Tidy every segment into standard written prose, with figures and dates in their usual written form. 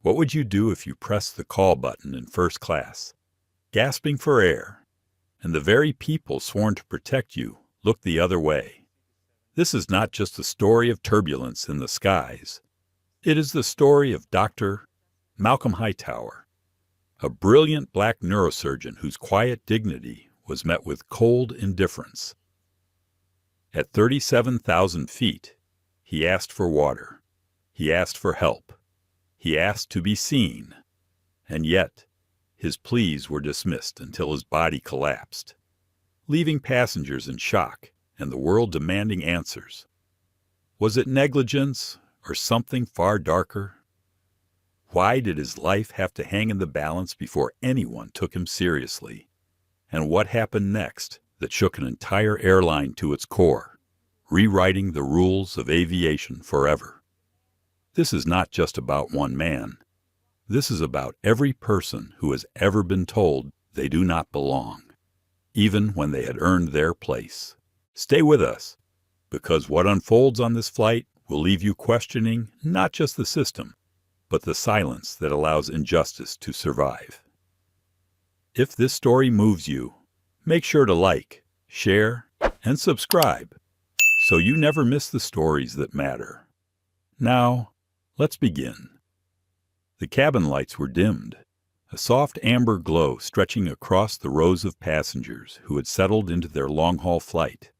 What would you do if you pressed the call button in first class, gasping for air, and the very people sworn to protect you looked the other way? This is not just a story of turbulence in the skies. It is the story of Dr. Malcolm Hightower, a brilliant black neurosurgeon whose quiet dignity was met with cold indifference. At 37,000 feet, he asked for water. He asked for help. He asked to be seen. And yet, his pleas were dismissed until his body collapsed, leaving passengers in shock and the world demanding answers. Was it negligence or something far darker? Why did his life have to hang in the balance before anyone took him seriously? And what happened next that shook an entire airline to its core, rewriting the rules of aviation forever? This is not just about one man. This is about every person who has ever been told they do not belong, even when they had earned their place. Stay with us, because what unfolds on this flight will leave you questioning not just the system, but the silence that allows injustice to survive. If this story moves you, make sure to like, share, and subscribe so you never miss the stories that matter. Now, let's begin. The cabin lights were dimmed, a soft amber glow stretching across the rows of passengers who had settled into their long-haul flight.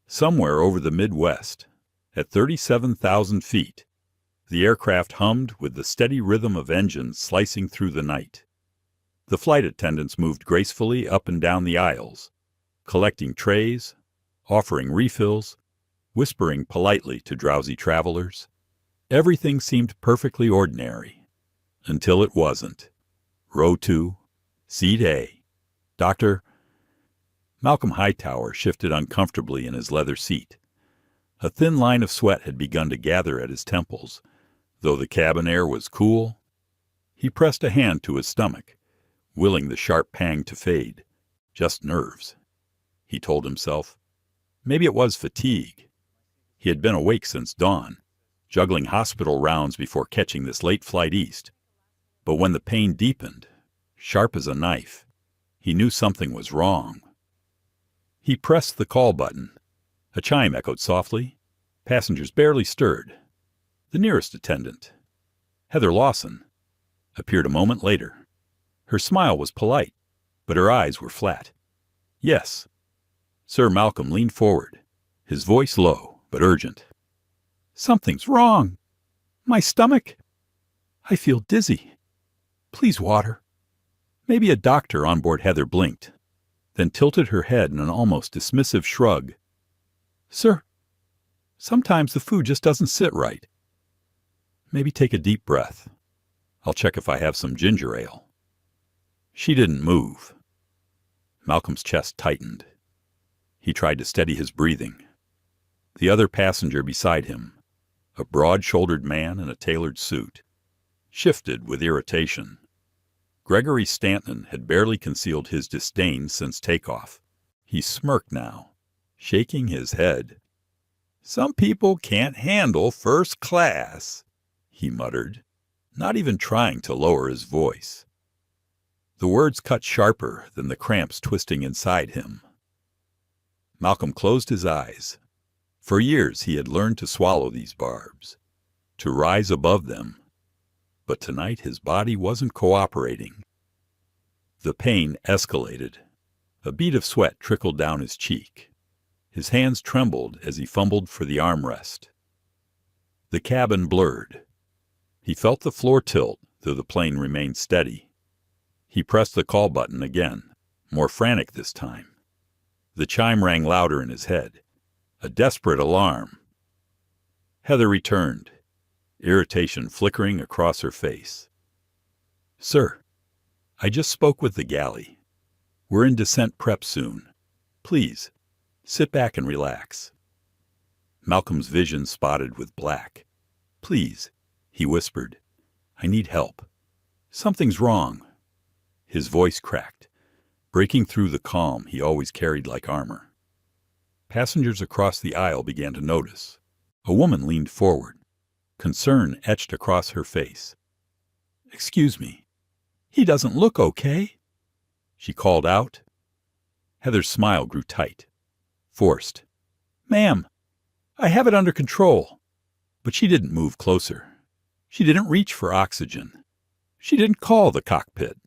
Somewhere over the Midwest, at 37,000 feet, the aircraft hummed with the steady rhythm of engines slicing through the night. The flight attendants moved gracefully up and down the aisles, collecting trays, offering refills, whispering politely to drowsy travelers. Everything seemed perfectly ordinary, until it wasn't. Row 2, Seat A. Dr. Malcolm Hightower shifted uncomfortably in his leather seat. A thin line of sweat had begun to gather at his temples, though the cabin air was cool. He pressed a hand to his stomach, willing the sharp pang to fade. Just nerves, he told himself. Maybe it was fatigue. He had been awake since dawn, juggling hospital rounds before catching this late flight east. But when the pain deepened, sharp as a knife, he knew something was wrong. He pressed the call button. A chime echoed softly. Passengers barely stirred. The nearest attendant, Heather Lawson, appeared a moment later. Her smile was polite, but her eyes were flat. Yes. Sir Malcolm leaned forward, his voice low but urgent. Something's wrong. My stomach. I feel dizzy. Please, water. Maybe a doctor on board Heather blinked, then tilted her head in an almost dismissive shrug. Sir, sometimes the food just doesn't sit right. Maybe take a deep breath. I'll check if I have some ginger ale. She didn't move. Malcolm's chest tightened. He tried to steady his breathing. The other passenger beside him, a broad-shouldered man in a tailored suit, shifted with irritation. Gregory Stanton had barely concealed his disdain since takeoff. He smirked now, shaking his head. Some people can't handle first class, he muttered, not even trying to lower his voice. The words cut sharper than the cramps twisting inside him. Malcolm closed his eyes. For years he had learned to swallow these barbs, to rise above them. But tonight his body wasn't cooperating. The pain escalated. A bead of sweat trickled down his cheek. His hands trembled as he fumbled for the armrest. The cabin blurred. He felt the floor tilt, though the plane remained steady. He pressed the call button again, more frantic this time. The chime rang louder in his head, a desperate alarm. Heather returned, irritation flickering across her face. Sir, I just spoke with the galley. We're in descent prep soon. Please, sit back and relax. Malcolm's vision spotted with black. Please, he whispered. I need help. Something's wrong. His voice cracked, breaking through the calm he always carried like armor. Passengers across the aisle began to notice. A woman leaned forward, concern etched across her face. "Excuse me, he doesn't look okay," she called out. Heather's smile grew tight, forced. "Ma'am, I have it under control." But she didn't move closer. She didn't reach for oxygen. She didn't call the cockpit.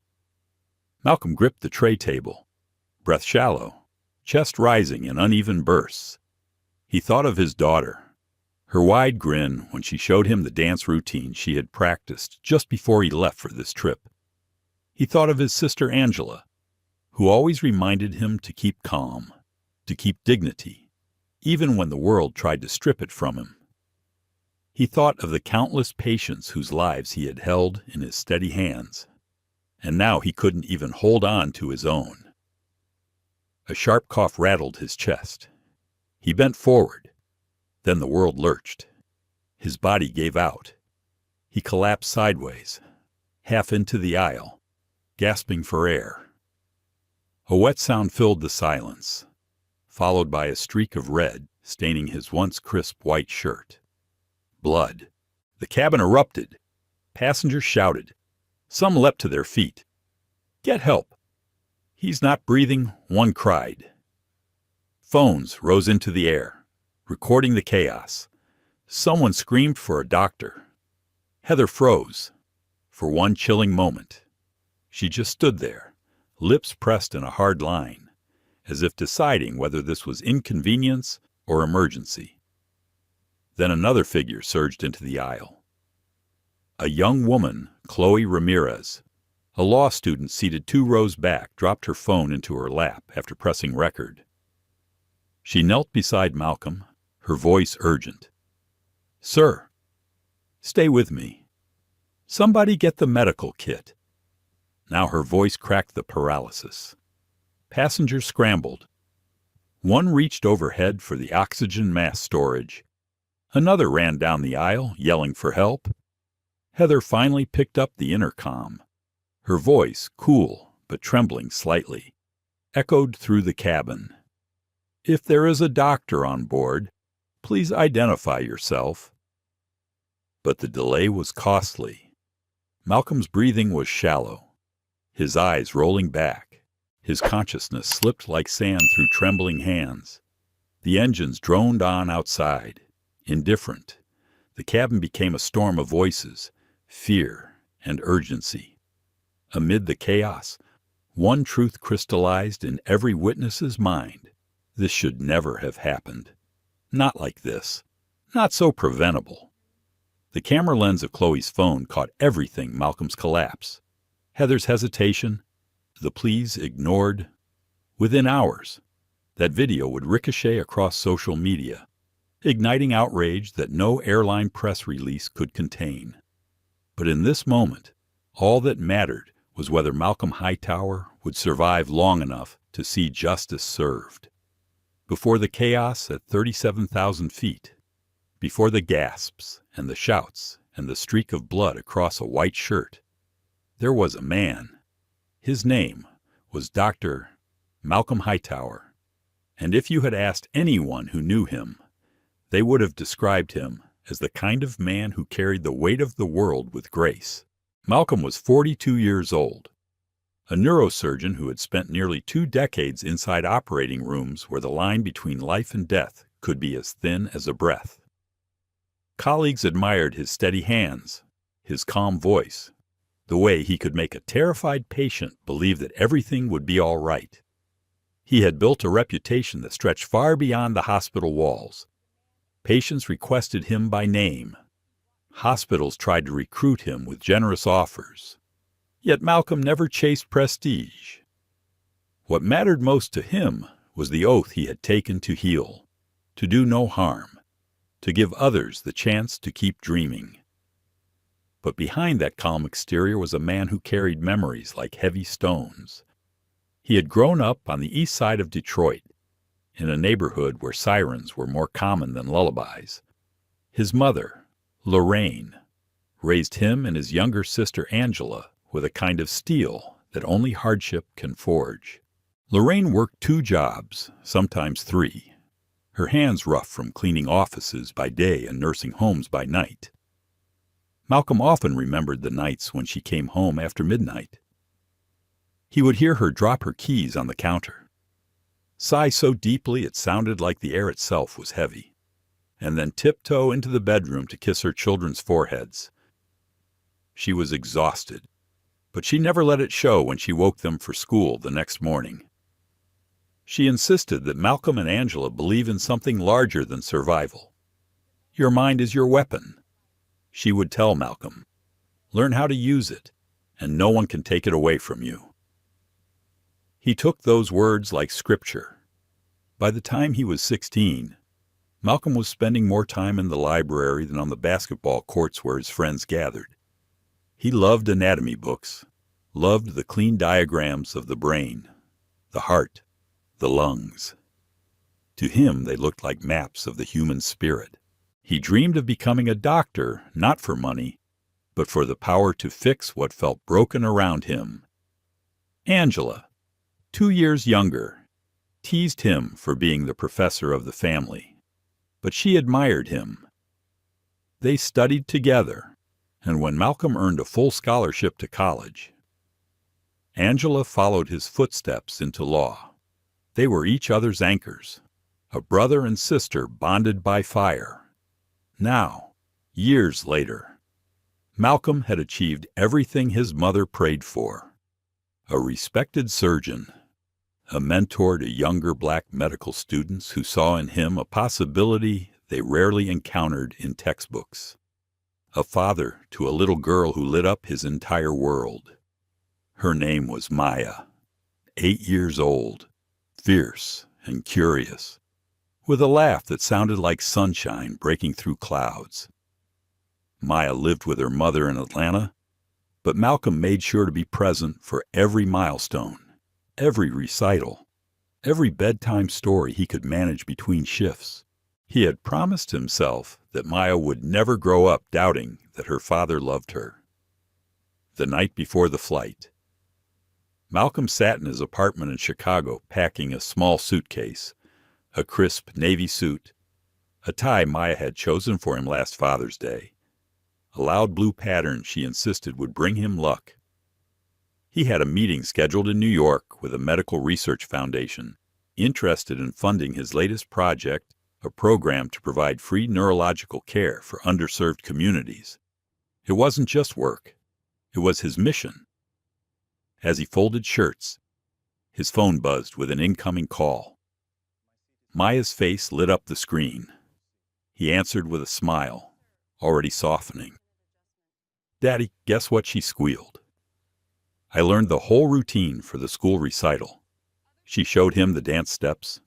Malcolm gripped the tray table, breath shallow, chest rising in uneven bursts. He thought of his daughter, her wide grin when she showed him the dance routine she had practiced just before he left for this trip. He thought of his sister Angela, who always reminded him to keep calm, to keep dignity, even when the world tried to strip it from him. He thought of the countless patients whose lives he had held in his steady hands, and now he couldn't even hold on to his own. A sharp cough rattled his chest. He bent forward. Then the world lurched. His body gave out. He collapsed sideways, half into the aisle, gasping for air. A wet sound filled the silence, followed by a streak of red staining his once crisp white shirt. Blood. The cabin erupted. Passengers shouted. Some leapt to their feet. "Get help! He's not breathing," one cried. Phones rose into the air, recording the chaos. Someone screamed for a doctor. Heather froze. For one chilling moment. She just stood there, lips pressed in a hard line, as if deciding whether this was inconvenience or emergency. Then another figure surged into the aisle. A young woman, Chloe Ramirez, a law student seated 2 rows back, dropped her phone into her lap after pressing record. She knelt beside Malcolm, her voice urgent. "Sir, stay with me. Somebody get the medical kit." Now her voice cracked the paralysis. Passengers scrambled. One reached overhead for the oxygen mask storage. Another ran down the aisle, yelling for help. Heather finally picked up the intercom. Her voice, cool but trembling slightly, echoed through the cabin. "If there is a doctor on board, please identify yourself." But the delay was costly. Malcolm's breathing was shallow, his eyes rolling back. His consciousness slipped like sand through trembling hands. The engines droned on outside. Indifferent, the cabin became a storm of voices, fear and urgency. Amid the chaos, one truth crystallized in every witness's mind. This should never have happened. Not like this. Not so preventable. The camera lens of Chloe's phone caught everything: Malcolm's collapse, Heather's hesitation, the pleas ignored. Within hours, that video would ricochet across social media, igniting outrage that no airline press release could contain. But in this moment, all that mattered was whether Malcolm Hightower would survive long enough to see justice served. Before the chaos at 37,000 feet, before the gasps and the shouts and the streak of blood across a white shirt, there was a man. His name was Dr. Malcolm Hightower, and if you had asked anyone who knew him, they would have described him as the kind of man who carried the weight of the world with grace. Malcolm was 42 years old, a neurosurgeon who had spent nearly 2 decades inside operating rooms where the line between life and death could be as thin as a breath. Colleagues admired his steady hands, his calm voice, the way he could make a terrified patient believe that everything would be all right. He had built a reputation that stretched far beyond the hospital walls. Patients requested him by name. Hospitals tried to recruit him with generous offers. Yet Malcolm never chased prestige. What mattered most to him was the oath he had taken to heal, to do no harm, to give others the chance to keep dreaming. But behind that calm exterior was a man who carried memories like heavy stones. He had grown up on the east side of Detroit, in a neighborhood where sirens were more common than lullabies. His mother, Lorraine, raised him and his younger sister Angela with a kind of steel that only hardship can forge. Lorraine worked 2 jobs, sometimes 3, her hands rough from cleaning offices by day and nursing homes by night. Malcolm often remembered the nights when she came home after midnight. He would hear her drop her keys on the counter, sigh so deeply it sounded like the air itself was heavy, and then tiptoe into the bedroom to kiss her children's foreheads. She was exhausted, but she never let it show when she woke them for school the next morning. She insisted that Malcolm and Angela believe in something larger than survival. Your mind is your weapon, she would tell Malcolm. Learn how to use it, and no one can take it away from you. He took those words like scripture. By the time he was 16, Malcolm was spending more time in the library than on the basketball courts where his friends gathered. He loved anatomy books, loved the clean diagrams of the brain, the heart, the lungs. To him, they looked like maps of the human spirit. He dreamed of becoming a doctor, not for money, but for the power to fix what felt broken around him. Angela, 2 years younger, teased him for being the professor of the family, but she admired him. They studied together, and when Malcolm earned a full scholarship to college, Angela followed his footsteps into law. They were each other's anchors, a brother and sister bonded by fire. Now, years later, Malcolm had achieved everything his mother prayed for. A respected surgeon, a mentor to younger black medical students who saw in him a possibility they rarely encountered in textbooks. A father to a little girl who lit up his entire world. Her name was Maya, 8 years old, fierce and curious, with a laugh that sounded like sunshine breaking through clouds. Maya lived with her mother in Atlanta, but Malcolm made sure to be present for every milestone, every recital, every bedtime story he could manage between shifts. He had promised himself that Maya would never grow up doubting that her father loved her. The night before the flight, Malcolm sat in his apartment in Chicago packing a small suitcase, a crisp navy suit, a tie Maya had chosen for him last Father's Day, a loud blue pattern she insisted would bring him luck. He had a meeting scheduled in New York with a medical research foundation interested in funding his latest project, a program to provide free neurological care for underserved communities. It wasn't just work. It was his mission. As he folded shirts, his phone buzzed with an incoming call. Maya's face lit up the screen. He answered with a smile, already softening. "Daddy, guess what?" she squealed. "I learned the whole routine for the school recital." She showed him the dance steps,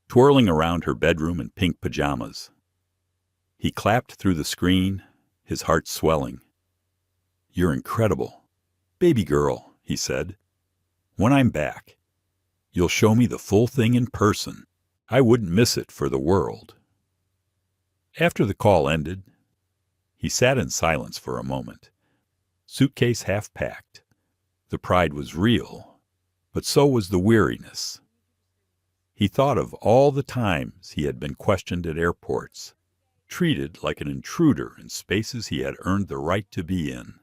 twirling around her bedroom in pink pajamas. He clapped through the screen, his heart swelling. "You're incredible. Baby girl," he said. "When I'm back, you'll show me the full thing in person. I wouldn't miss it for the world." After the call ended, he sat in silence for a moment, suitcase half packed. The pride was real, but so was the weariness. He thought of all the times he had been questioned at airports, treated like an intruder in spaces he had earned the right to be in.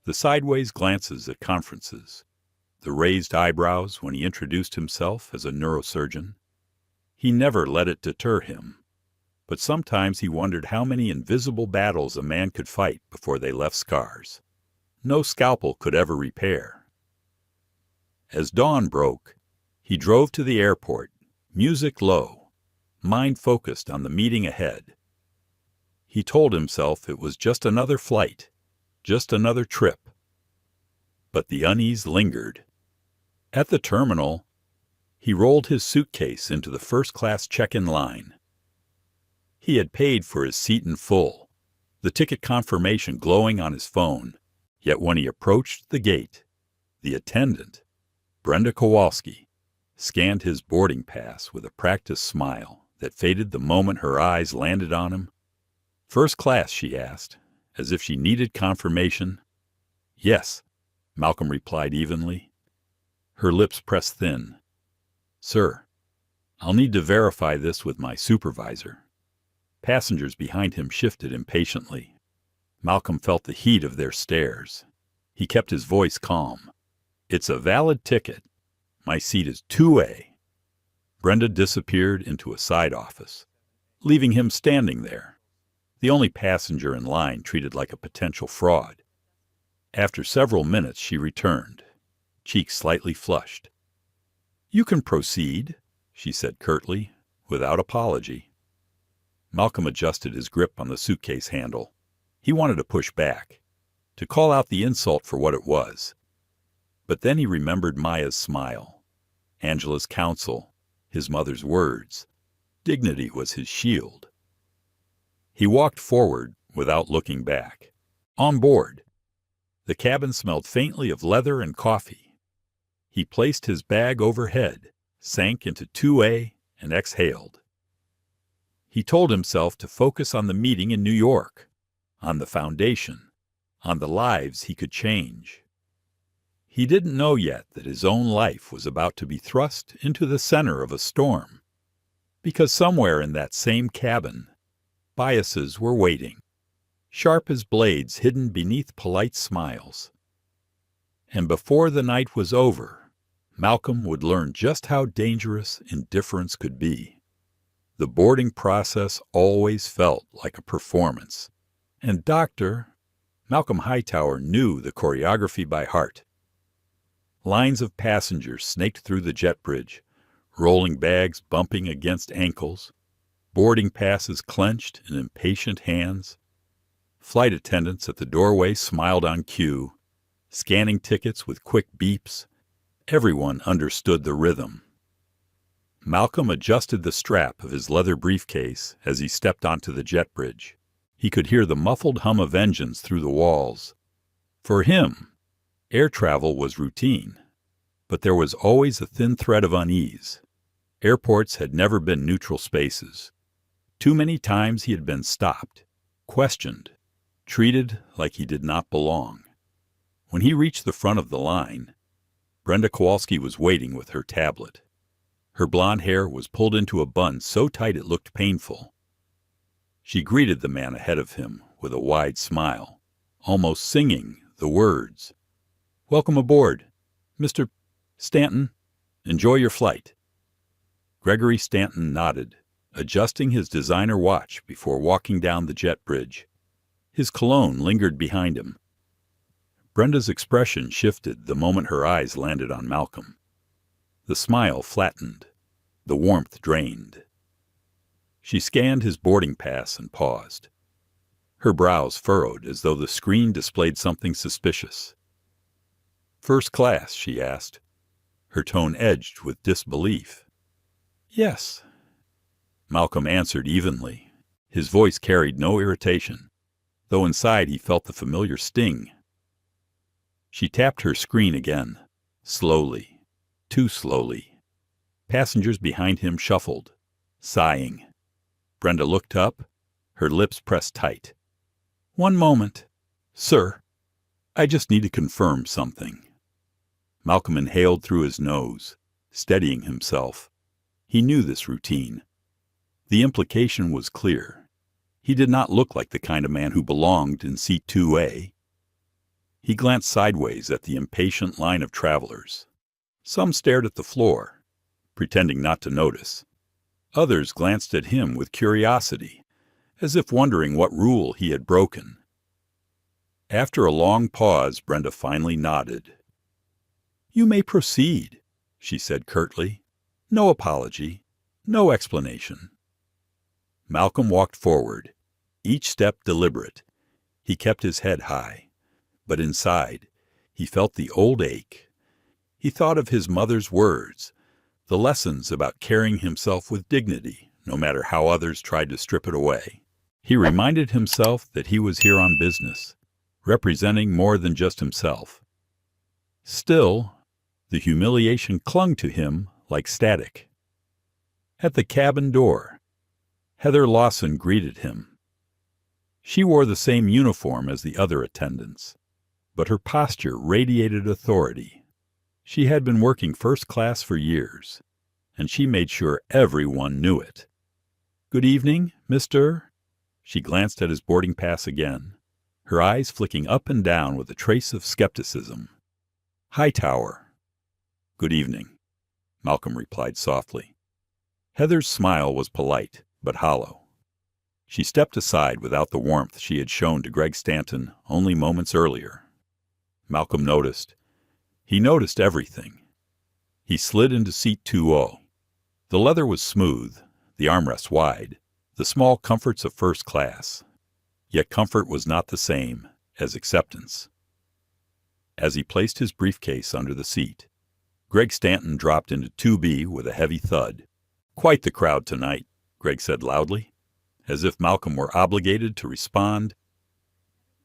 The sideways glances at conferences, the raised eyebrows when he introduced himself as a neurosurgeon. He never let it deter him, but sometimes he wondered how many invisible battles a man could fight before they left scars. No scalpel could ever repair. As dawn broke, he drove to the airport, music low, mind focused on the meeting ahead. He told himself it was just another flight, just another trip. But the unease lingered. At the terminal, he rolled his suitcase into the first-class check-in line. He had paid for his seat in full, the ticket confirmation glowing on his phone, yet when he approached the gate, the attendant, Brenda Kowalski, scanned his boarding pass with a practiced smile that faded the moment her eyes landed on him. "First class?" she asked, as if she needed confirmation. "Yes," Malcolm replied evenly. Her lips pressed thin. "Sir, I'll need to verify this with my supervisor." Passengers behind him shifted impatiently. Malcolm felt the heat of their stares. He kept his voice calm. "It's a valid ticket. My seat is 2A. Brenda disappeared into a side office, leaving him standing there, the only passenger in line treated like a potential fraud. After several minutes, she returned, cheeks slightly flushed. "You can proceed," she said curtly, without apology. Malcolm adjusted his grip on the suitcase handle. He wanted to push back, to call out the insult for what it was. But then he remembered Maya's smile, Angela's counsel, his mother's words. Dignity was his shield. He walked forward without looking back. On board. The cabin smelled faintly of leather and coffee. He placed his bag overhead, sank into 2A, and exhaled. He told himself to focus on the meeting in New York, on the foundation, on the lives he could change. He didn't know yet that his own life was about to be thrust into the center of a storm, because somewhere in that same cabin, biases were waiting, sharp as blades hidden beneath polite smiles. And before the night was over, Malcolm would learn just how dangerous indifference could be. The boarding process always felt like a performance, and Malcolm Hightower knew the choreography by heart. Lines of passengers snaked through the jet bridge, rolling bags bumping against ankles, boarding passes clenched in impatient hands. Flight attendants at the doorway smiled on cue, scanning tickets with quick beeps. Everyone understood the rhythm. Malcolm adjusted the strap of his leather briefcase as he stepped onto the jet bridge. He could hear the muffled hum of engines through the walls. For him, air travel was routine, but there was always a thin thread of unease. Airports had never been neutral spaces. Too many times he had been stopped, questioned, treated like he did not belong. When he reached the front of the line, Brenda Kowalski was waiting with her tablet. Her blonde hair was pulled into a bun so tight it looked painful. She greeted the man ahead of him with a wide smile, almost singing the words. "Welcome aboard, Mr. Stanton. Enjoy your flight." Gregory Stanton nodded, adjusting his designer watch before walking down the jet bridge. His cologne lingered behind him. Brenda's expression shifted the moment her eyes landed on Malcolm. The smile flattened, the warmth drained. She scanned his boarding pass and paused. Her brows furrowed as though the screen displayed something suspicious. "First class?" she asked, her tone edged with disbelief. "Yes." Malcolm answered evenly. His voice carried no irritation, though inside he felt the familiar sting. She tapped her screen again, slowly, too slowly. Passengers behind him shuffled, sighing. Brenda looked up, her lips pressed tight. "One moment. Sir, I just need to confirm something." Malcolm inhaled through his nose, steadying himself. He knew this routine. The implication was clear. He did not look like the kind of man who belonged in seat 2A. He glanced sideways at the impatient line of travelers. Some stared at the floor, pretending not to notice. Others glanced at him with curiosity, as if wondering what rule he had broken. After a long pause, Brenda finally nodded. "You may proceed," she said curtly. "No apology, no explanation." Malcolm walked forward, each step deliberate. He kept his head high, but inside, he felt the old ache. He thought of his mother's words, the lessons about carrying himself with dignity, no matter how others tried to strip it away. He reminded himself that he was here on business, representing more than just himself. Still, the humiliation clung to him like static. At the cabin door, Heather Lawson greeted him. She wore the same uniform as the other attendants, but her posture radiated authority. She had been working first class for years, and she made sure everyone knew it. "Good evening, Mr.?" She glanced at his boarding pass again, her eyes flicking up and down with a trace of skepticism. "Hightower." "Good evening," Malcolm replied softly. Heather's smile was polite, but hollow. She stepped aside without the warmth she had shown to Greg Stanton only moments earlier. Malcolm noticed. He noticed everything. He slid into seat 2O. The leather was smooth, the armrests wide, the small comforts of first class. Yet comfort was not the same as acceptance. As he placed his briefcase under the seat, Greg Stanton dropped into 2B with a heavy thud. "Quite the crowd tonight," Greg said loudly, as if Malcolm were obligated to respond.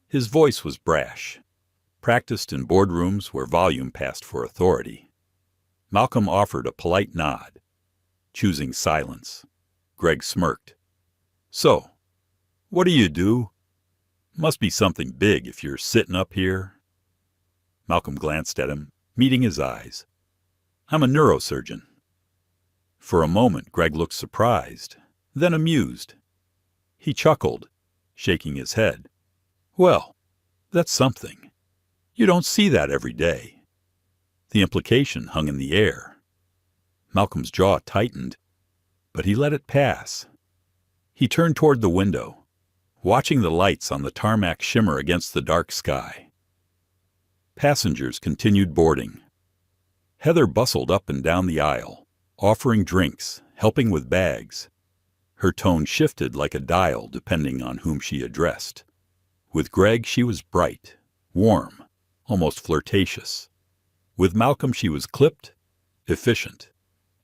His voice was brash, practiced in boardrooms where volume passed for authority. Malcolm offered a polite nod. Choosing silence, Greg smirked. "So, what do you do? Must be something big if you're sitting up here." Malcolm glanced at him, meeting his eyes. "I'm a neurosurgeon." For a moment, Greg looked surprised, then amused. He chuckled, shaking his head. "Well, that's something. You don't see that every day." The implication hung in the air. Malcolm's jaw tightened, but he let it pass. He turned toward the window, watching the lights on the tarmac shimmer against the dark sky. Passengers continued boarding. Heather bustled up and down the aisle, offering drinks, helping with bags. Her tone shifted like a dial depending on whom she addressed. With Greg, she was bright, warm, almost flirtatious. With Malcolm, she was clipped, efficient,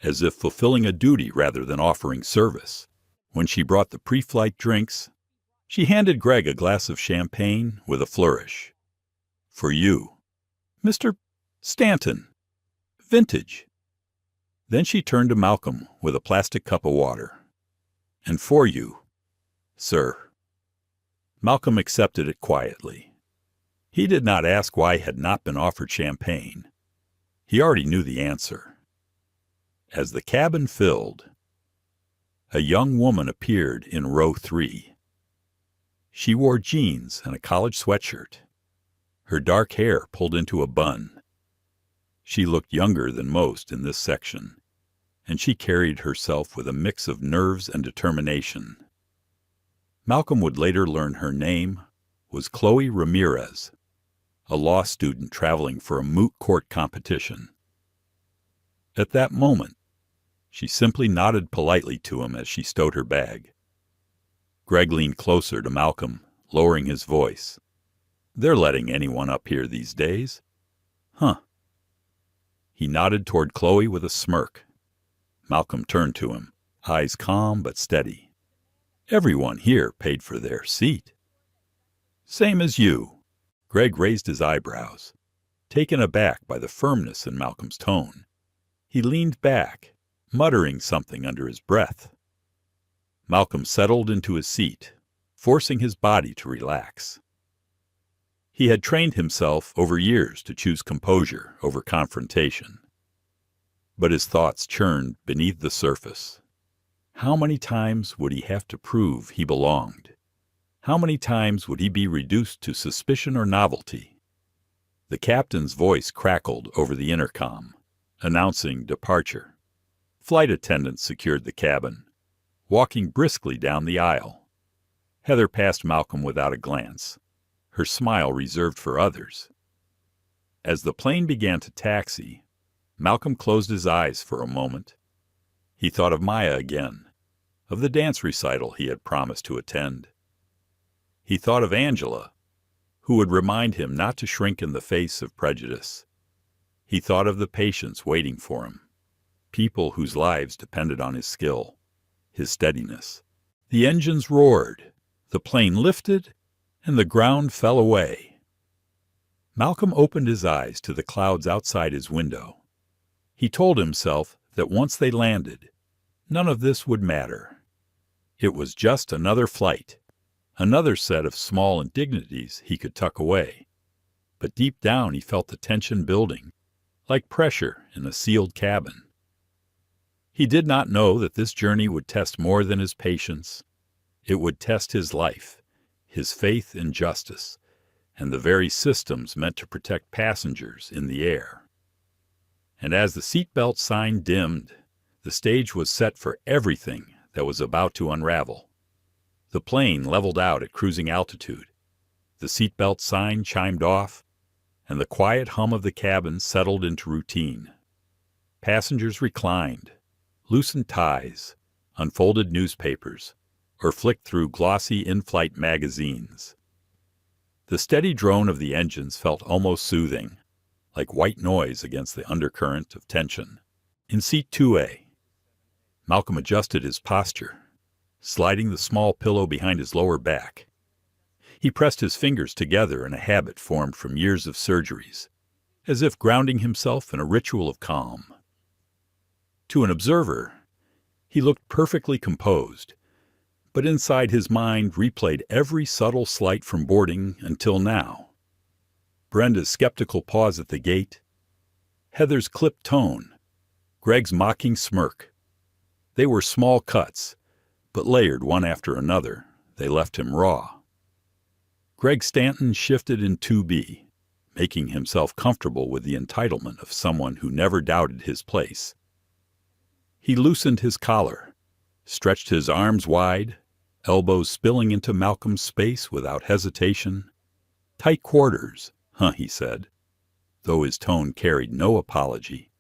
as if fulfilling a duty rather than offering service. When she brought the pre-flight drinks, she handed Greg a glass of champagne with a flourish. "For you, Mr. Stanton. Vintage." Then she turned to Malcolm with a plastic cup of water. "And for you, sir." Malcolm accepted it quietly. He did not ask why he had not been offered champagne. He already knew the answer. As the cabin filled, a young woman appeared in row 3. She wore jeans and a college sweatshirt, her dark hair pulled into a bun. She looked younger than most in this section, and she carried herself with a mix of nerves and determination. Malcolm would later learn her name was Chloe Ramirez, a law student traveling for a moot court competition. At that moment, she simply nodded politely to him as she stowed her bag. Greg leaned closer to Malcolm, lowering his voice. "They're letting anyone up here these days." "Huh." He nodded toward Chloe with a smirk. Malcolm turned to him, eyes calm but steady. "Everyone here paid for their seat." "Same as you." Greg raised his eyebrows, taken aback by the firmness in Malcolm's tone. He leaned back, muttering something under his breath. Malcolm settled into his seat, forcing his body to relax. He had trained himself over years to choose composure over confrontation. But his thoughts churned beneath the surface. How many times would he have to prove he belonged? How many times would he be reduced to suspicion or novelty? The captain's voice crackled over the intercom, announcing departure. Flight attendants secured the cabin, walking briskly down the aisle. Heather passed Malcolm without a glance, her smile reserved for others. As the plane began to taxi, Malcolm closed his eyes for a moment. He thought of Maya again, of the dance recital he had promised to attend. He thought of Angela, who would remind him not to shrink in the face of prejudice. He thought of the patients waiting for him, people whose lives depended on his skill, his steadiness. The engines roared, the plane lifted, and the ground fell away. Malcolm opened his eyes to the clouds outside his window. He told himself that once they landed, none of this would matter. It was just another flight, another set of small indignities he could tuck away. But deep down he felt the tension building, like pressure in a sealed cabin. He did not know that this journey would test more than his patience. It would test his life, his faith in justice, and the very systems meant to protect passengers in the air. And as the seatbelt sign dimmed, the stage was set for everything that was about to unravel. The plane leveled out at cruising altitude. The seatbelt sign chimed off, and the quiet hum of the cabin settled into routine. Passengers reclined, loosened ties, unfolded newspapers, or flicked through glossy in-flight magazines. The steady drone of the engines felt almost soothing, like white noise against the undercurrent of tension. In seat 2A, Malcolm adjusted his posture, sliding the small pillow behind his lower back. He pressed his fingers together in a habit formed from years of surgeries, as if grounding himself in a ritual of calm. To an observer, he looked perfectly composed, but inside his mind replayed every subtle slight from boarding until now. Brenda's skeptical pause at the gate, Heather's clipped tone, Greg's mocking smirk. They were small cuts, but layered one after another, they left him raw. Greg Stanton shifted in 2B, making himself comfortable with the entitlement of someone who never doubted his place. He loosened his collar, stretched his arms wide, elbows spilling into Malcolm's space without hesitation. "Tight quarters, huh," he said, though his tone carried no apology.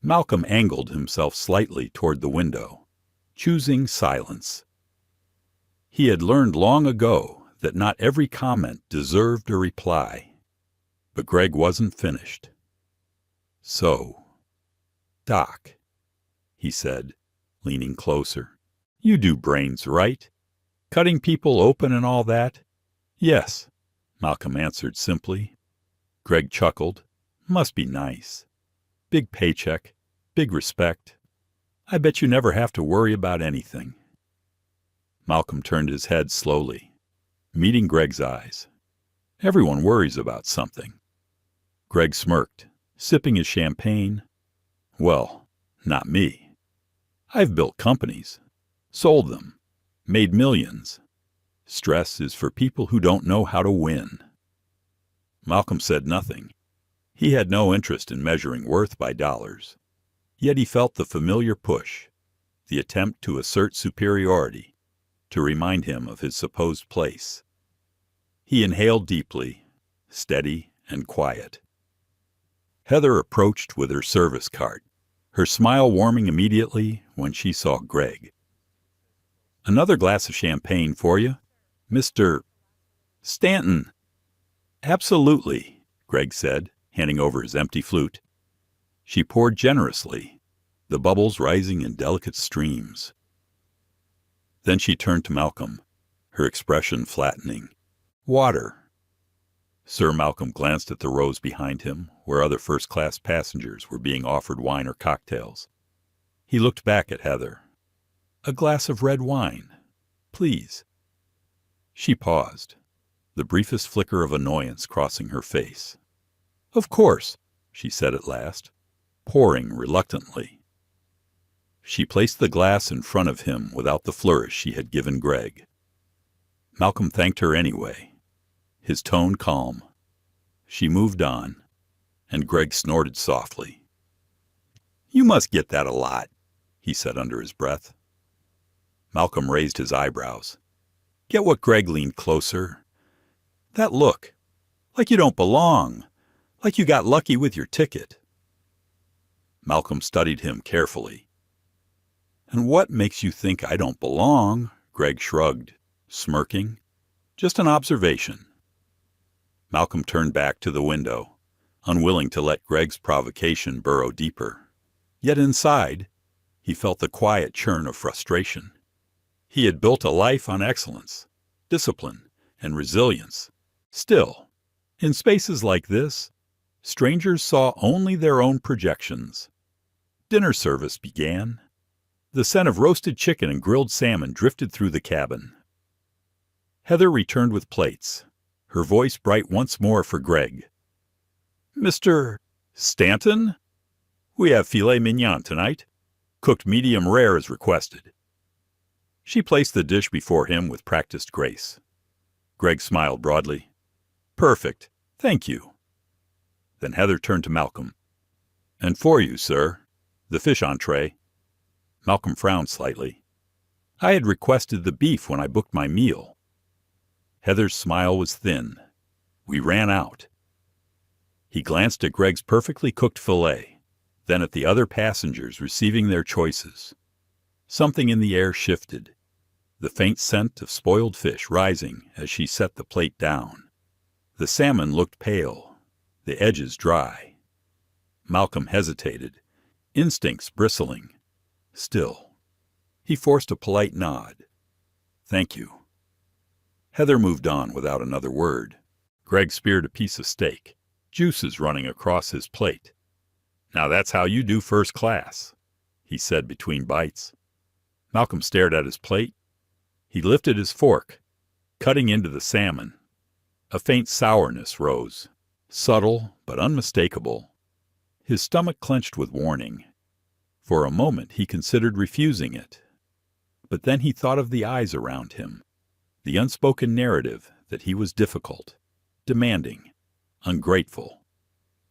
Malcolm angled himself slightly toward the window, choosing silence. He had learned long ago that not every comment deserved a reply. But Greg wasn't finished. "So, Doc," he said, leaning closer, "you do brains, right? Cutting people open and all that?" "Yes," Malcolm answered simply. Greg chuckled. "Must be nice. Big paycheck, big respect. I bet you never have to worry about anything." Malcolm turned his head slowly, meeting Greg's eyes. "Everyone worries about something." Greg smirked, sipping his champagne. "Well, not me. I've built companies, sold them, made millions. Stress is for people who don't know how to win." Malcolm said nothing. He had no interest in measuring worth by dollars. Yet he felt the familiar push, the attempt to assert superiority, to remind him of his supposed place. He inhaled deeply, steady and quiet. Heather approached with her service cart, her smile warming immediately when she saw Greg. "Another glass of champagne for you, Mr. Stanton." "Absolutely," Greg said, handing over his empty flute. She poured generously, the bubbles rising in delicate streams. Then she turned to Malcolm, her expression flattening. "Water." Sir Malcolm glanced at the rows behind him, where other first-class passengers were being offered wine or cocktails. He looked back at Heather. "A glass of red wine, please." She paused, the briefest flicker of annoyance crossing her face. "Of course," she said at last, pouring reluctantly. She placed the glass in front of him without the flourish she had given Greg. Malcolm thanked her anyway, his tone calm. She moved on, and Greg snorted softly. "You must get that a lot," he said under his breath. Malcolm raised his eyebrows. "Get what?" Greg leaned closer. "That look, like you don't belong, like you got lucky with your ticket." Malcolm studied him carefully. "And what makes you think I don't belong?" Greg shrugged, smirking. "Just an observation." Malcolm turned back to the window, unwilling to let Greg's provocation burrow deeper. Yet inside, he felt the quiet churn of frustration. He had built a life on excellence, discipline, and resilience. Still, in spaces like this, strangers saw only their own projections. Dinner service began. The scent of roasted chicken and grilled salmon drifted through the cabin. Heather returned with plates, her voice bright once more for Greg. "Mr. Stanton? We have filet mignon tonight, cooked medium rare as requested." She placed the dish before him with practiced grace. Greg smiled broadly. Perfect. Thank you. Then Heather turned to Malcolm. And for you, sir, the fish entree. Malcolm frowned slightly. I had requested the beef when I booked my meal. Heather's smile was thin. We ran out. He glanced at Greg's perfectly cooked fillet, then at the other passengers receiving their choices. Something in the air shifted, the faint scent of spoiled fish rising as she set the plate down. The salmon looked pale, the edges dry. Malcolm hesitated, instincts bristling. Still, he forced a polite nod. Thank you. Heather moved on without another word. Greg speared a piece of steak, juices running across his plate. Now that's how you do first class, he said between bites. Malcolm stared at his plate. He lifted his fork, cutting into the salmon. A faint sourness rose, subtle but unmistakable. His stomach clenched with warning. For a moment he considered refusing it. But then he thought of the eyes around him, the unspoken narrative that he was difficult, demanding, ungrateful.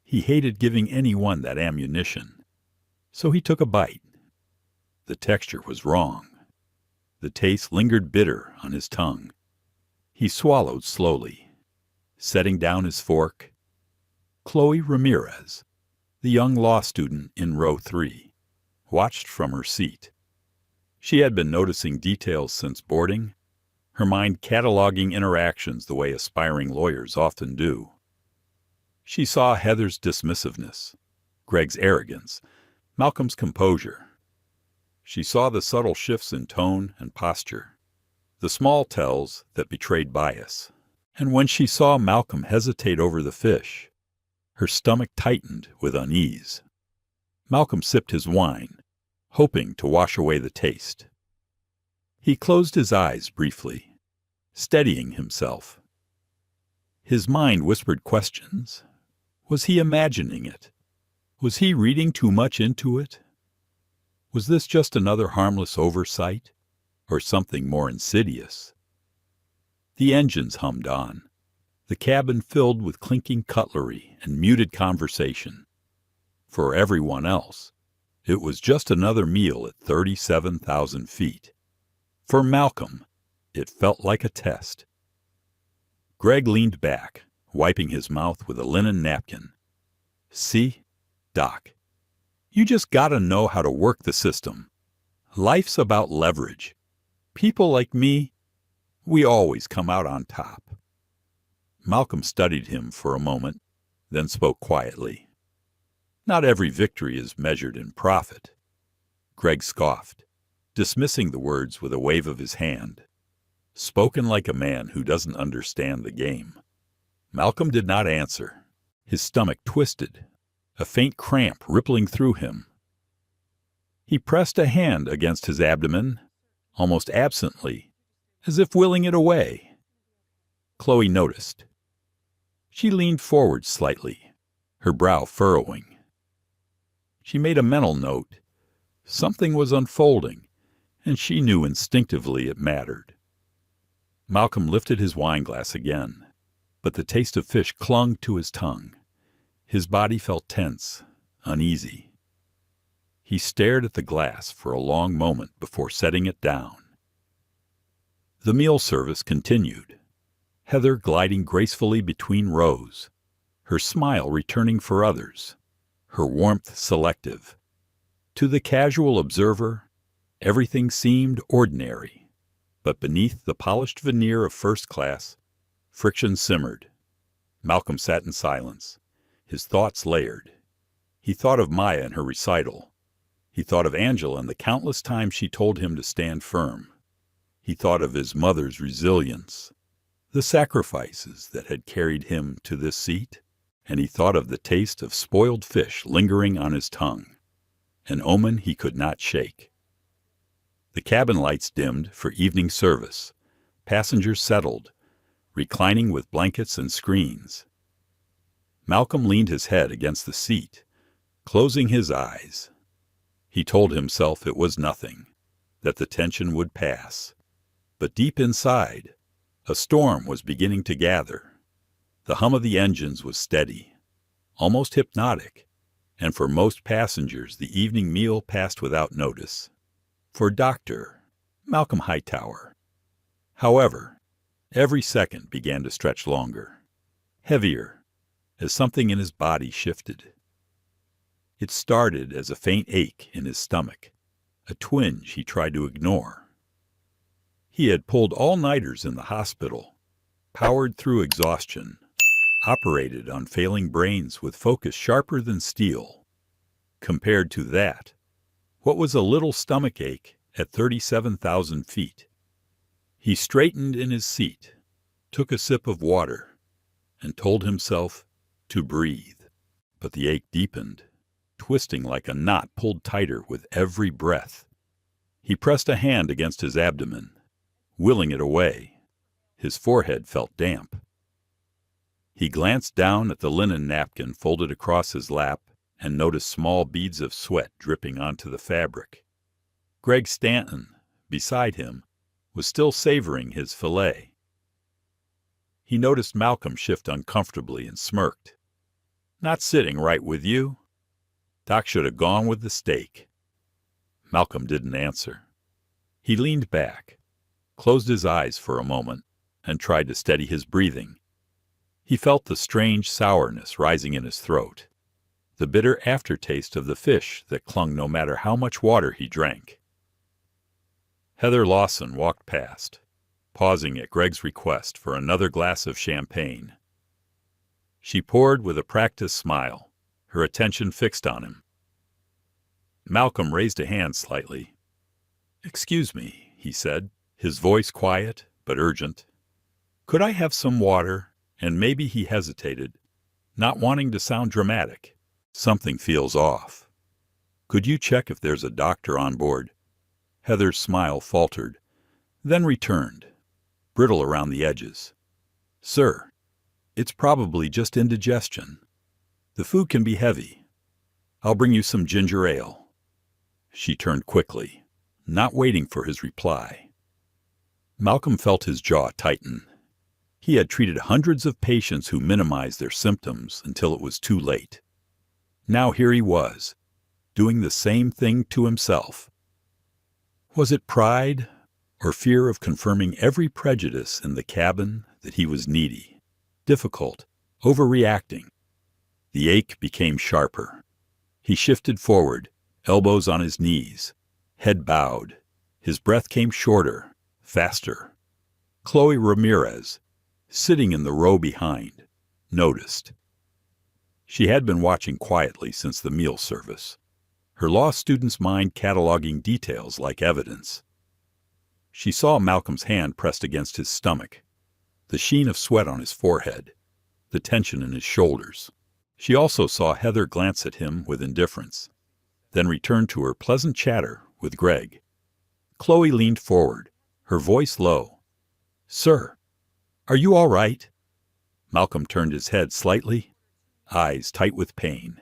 He hated giving anyone that ammunition. So he took a bite. The texture was wrong. The taste lingered bitter on his tongue. He swallowed slowly, setting down his fork. Chloe Ramirez, the young law student in row 3, watched from her seat. She had been noticing details since boarding, her mind cataloging interactions the way aspiring lawyers often do. She saw Heather's dismissiveness, Greg's arrogance, Malcolm's composure. She saw the subtle shifts in tone and posture, the small tells that betrayed bias. And when she saw Malcolm hesitate over the fish, her stomach tightened with unease. Malcolm sipped his wine, hoping to wash away the taste. He closed his eyes briefly, steadying himself. His mind whispered questions. Was he imagining it? Was he reading too much into it? Was this just another harmless oversight, or something more insidious? The engines hummed on, the cabin filled with clinking cutlery and muted conversation. For everyone else, it was just another meal at 37,000 feet. For Malcolm, it felt like a test. Greg leaned back, wiping his mouth with a linen napkin. See, Doc, you just gotta know how to work the system. Life's about leverage. People like me, we always come out on top. Malcolm studied him for a moment, then spoke quietly. Not every victory is measured in profit. Greg scoffed, dismissing the words with a wave of his hand. Spoken like a man who doesn't understand the game. Malcolm did not answer. His stomach twisted, a faint cramp rippling through him. He pressed a hand against his abdomen, almost absently, as if willing it away. Chloe noticed. She leaned forward slightly, her brow furrowing. She made a mental note. Something was unfolding, and she knew instinctively it mattered. Malcolm lifted his wineglass again, but the taste of fish clung to his tongue. His body felt tense, uneasy. He stared at the glass for a long moment before setting it down. The meal service continued, Heather gliding gracefully between rows, her smile returning for others, her warmth selective. To the casual observer, everything seemed ordinary. But beneath the polished veneer of first class, friction simmered. Malcolm sat in silence, his thoughts layered. He thought of Maya and her recital. He thought of Angela and the countless times she told him to stand firm. He thought of his mother's resilience, the sacrifices that had carried him to this seat, and he thought of the taste of spoiled fish lingering on his tongue, an omen he could not shake. The cabin lights dimmed for evening service. Passengers settled, reclining with blankets and screens. Malcolm leaned his head against the seat, closing his eyes. He told himself it was nothing, that the tension would pass. But deep inside, a storm was beginning to gather. The hum of the engines was steady, almost hypnotic, and for most passengers the evening meal passed without notice. For Dr. Malcolm Hightower, however, every second began to stretch longer, heavier, as something in his body shifted. It started as a faint ache in his stomach, a twinge he tried to ignore. He had pulled all-nighters in the hospital, powered through exhaustion, operated on failing brains with focus sharper than steel. Compared to that, what was a little stomach ache at 37,000 feet? He straightened in his seat, took a sip of water, and told himself to breathe. But the ache deepened, twisting like a knot pulled tighter with every breath. He pressed a hand against his abdomen, willing it away. His forehead felt damp. He glanced down at the linen napkin folded across his lap and noticed small beads of sweat dripping onto the fabric. Greg Stanton, beside him, was still savoring his fillet. He noticed Malcolm shift uncomfortably and smirked. "Not sitting right with you? Doc should have gone with the steak." Malcolm didn't answer. He leaned back, closed his eyes for a moment, and tried to steady his breathing. He felt the strange sourness rising in his throat, the bitter aftertaste of the fish that clung no matter how much water he drank. Heather Lawson walked past, pausing at Greg's request for another glass of champagne. She poured with a practiced smile, her attention fixed on him. Malcolm raised a hand slightly. "Excuse me," he said, his voice quiet but urgent. "Could I have some water?" And maybe he hesitated, not wanting to sound dramatic. "Something feels off. Could you check if there's a doctor on board?" Heather's smile faltered, then returned, brittle around the edges. "Sir, it's probably just indigestion. The food can be heavy. I'll bring you some ginger ale." She turned quickly, not waiting for his reply. Malcolm felt his jaw tighten. He had treated hundreds of patients who minimized their symptoms until it was too late. Now here he was, doing the same thing to himself. Was it pride or fear of confirming every prejudice in the cabin that he was needy, difficult, overreacting? The ache became sharper. He shifted forward, elbows on his knees, head bowed. His breath came shorter, faster. Chloe Ramirez, sitting in the row behind, noticed. She had been watching quietly since the meal service, her law student's mind cataloging details like evidence. She saw Malcolm's hand pressed against his stomach, the sheen of sweat on his forehead, the tension in his shoulders. She also saw Heather glance at him with indifference, then return to her pleasant chatter with Greg. Chloe leaned forward, her voice low. "Sir, are you all right?" Malcolm turned his head slightly, eyes tight with pain.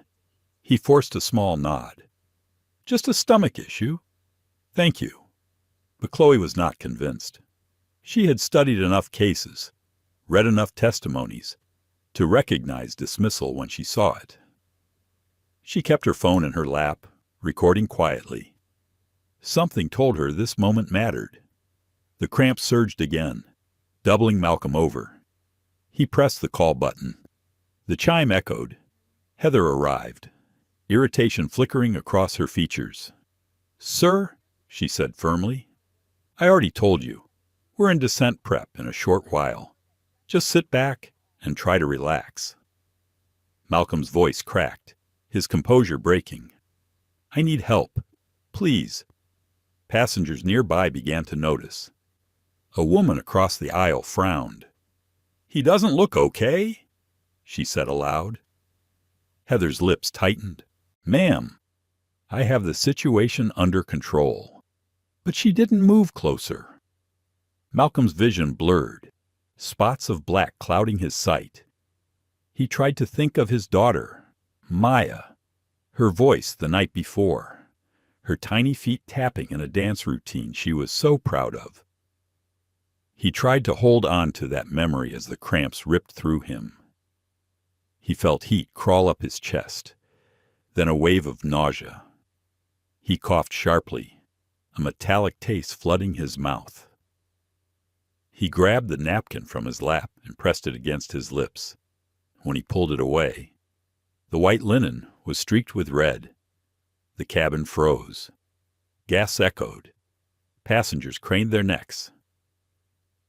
He forced a small nod. "Just a stomach issue. Thank you." But Chloe was not convinced. She had studied enough cases, read enough testimonies, to recognize dismissal when she saw it. She kept her phone in her lap, recording quietly. Something told her this moment mattered. The cramp surged again, doubling Malcolm over. He pressed the call button. The chime echoed. Heather arrived, irritation flickering across her features. "Sir," she said firmly, "I already told you. We're in descent prep in a short while. Just sit back and try to relax." Malcolm's voice cracked, his composure breaking. "I need help. Please." Passengers nearby began to notice. A woman across the aisle frowned. "He doesn't look okay," she said aloud. Heather's lips tightened. "Ma'am, I have the situation under control." But she didn't move closer. Malcolm's vision blurred, spots of black clouding his sight. He tried to think of his daughter, Maya, her voice the night before, her tiny feet tapping in a dance routine she was so proud of. He tried to hold on to that memory as the cramps ripped through him, He felt heat crawl up his chest, then a wave of nausea. He coughed sharply, a metallic taste flooding his mouth. He grabbed the napkin from his lap and pressed it against his lips. When he pulled it away, the white linen was streaked with red. The cabin froze. Gas echoed. Passengers craned their necks.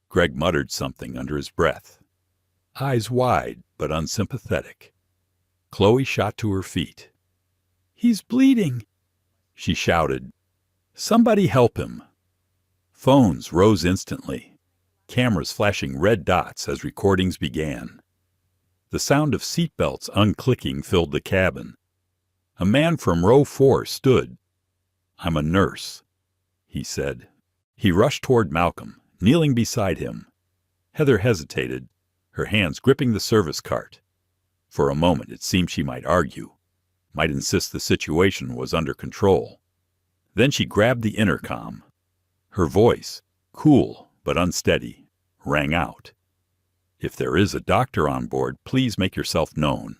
Greg muttered something under his breath, eyes wide but unsympathetic. Chloe shot to her feet. "He's bleeding," she shouted. "Somebody help him." Phones rose instantly, cameras flashing red dots as recordings began. The sound of seatbelts unclicking filled the cabin. A man from row 4 stood. "I'm a nurse," he said. He rushed toward Malcolm, kneeling beside him. Heather hesitated, her hands gripping the service cart. For a moment it seemed she might argue, might insist the situation was under control. Then she grabbed the intercom. Her voice, cool but unsteady, rang out. "If there is a doctor on board, please make yourself known."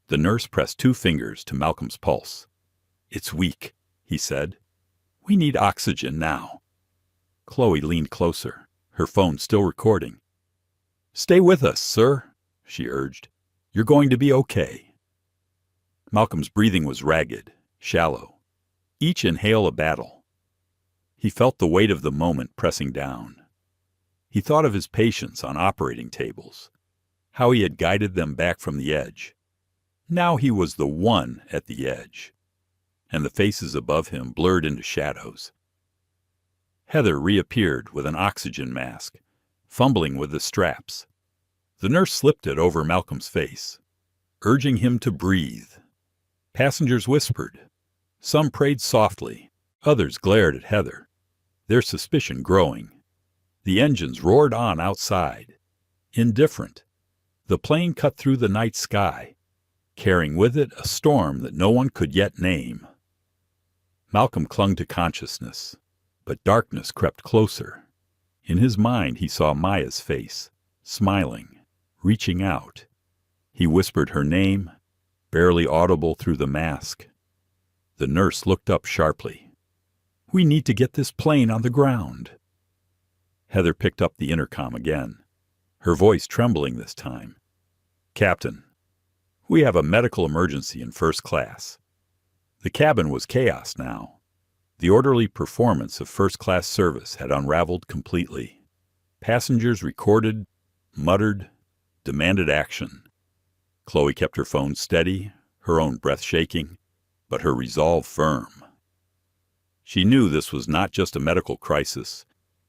The nurse pressed 2 fingers to Malcolm's pulse. "It's weak," he said. "We need oxygen now." Chloe leaned closer, her phone still recording. "Stay with us, sir," she urged. "You're going to be okay." Malcolm's breathing was ragged, shallow. Each inhale a battle. He felt the weight of the moment pressing down. He thought of his patients on operating tables, how he had guided them back from the edge. Now he was the one at the edge, and the faces above him blurred into shadows. Heather reappeared with an oxygen mask, fumbling with the straps. The nurse slipped it over Malcolm's face, urging him to breathe. Passengers whispered. Some prayed softly, others glared at Heather, their suspicion growing. The engines roared on outside, indifferent. The plane cut through the night sky, carrying with it a storm that no one could yet name. Malcolm clung to consciousness, but darkness crept closer. In his mind he saw Maya's face, smiling, reaching out. He whispered her name, barely audible through the mask. The nurse looked up sharply. "We need to get this plane on the ground." Heather picked up the intercom again, her voice trembling this time. "Captain, we have a medical emergency in first class." The cabin was chaos now. The orderly performance of first-class service had unraveled completely. Passengers recorded, muttered, demanded action. Chloe kept her phone steady, her own breath shaking, but her resolve firm. She knew this was not just a medical crisis.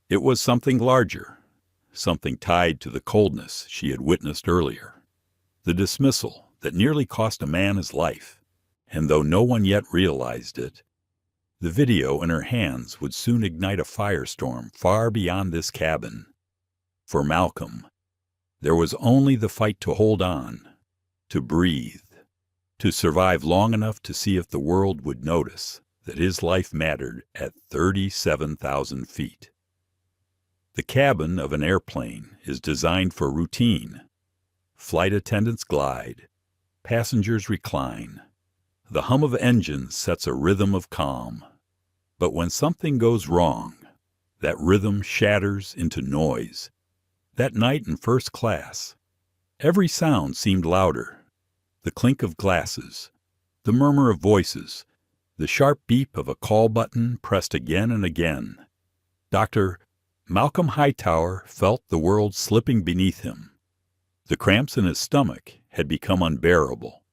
It was something larger, something tied to the coldness she had witnessed earlier. The dismissal that nearly cost a man his life, and though no one yet realized it, the video in her hands would soon ignite a firestorm far beyond this cabin. For Malcolm, there was only the fight to hold on, to breathe, to survive long enough to see if the world would notice that his life mattered at 37,000 feet. The cabin of an airplane is designed for routine. Flight attendants glide, passengers recline. The hum of engines sets a rhythm of calm. But when something goes wrong, that rhythm shatters into noise. That night in first class, every sound seemed louder. The clink of glasses, the murmur of voices, the sharp beep of a call button pressed again and again. Dr. Malcolm Hightower felt the world slipping beneath him. The cramps in his stomach had become unbearable,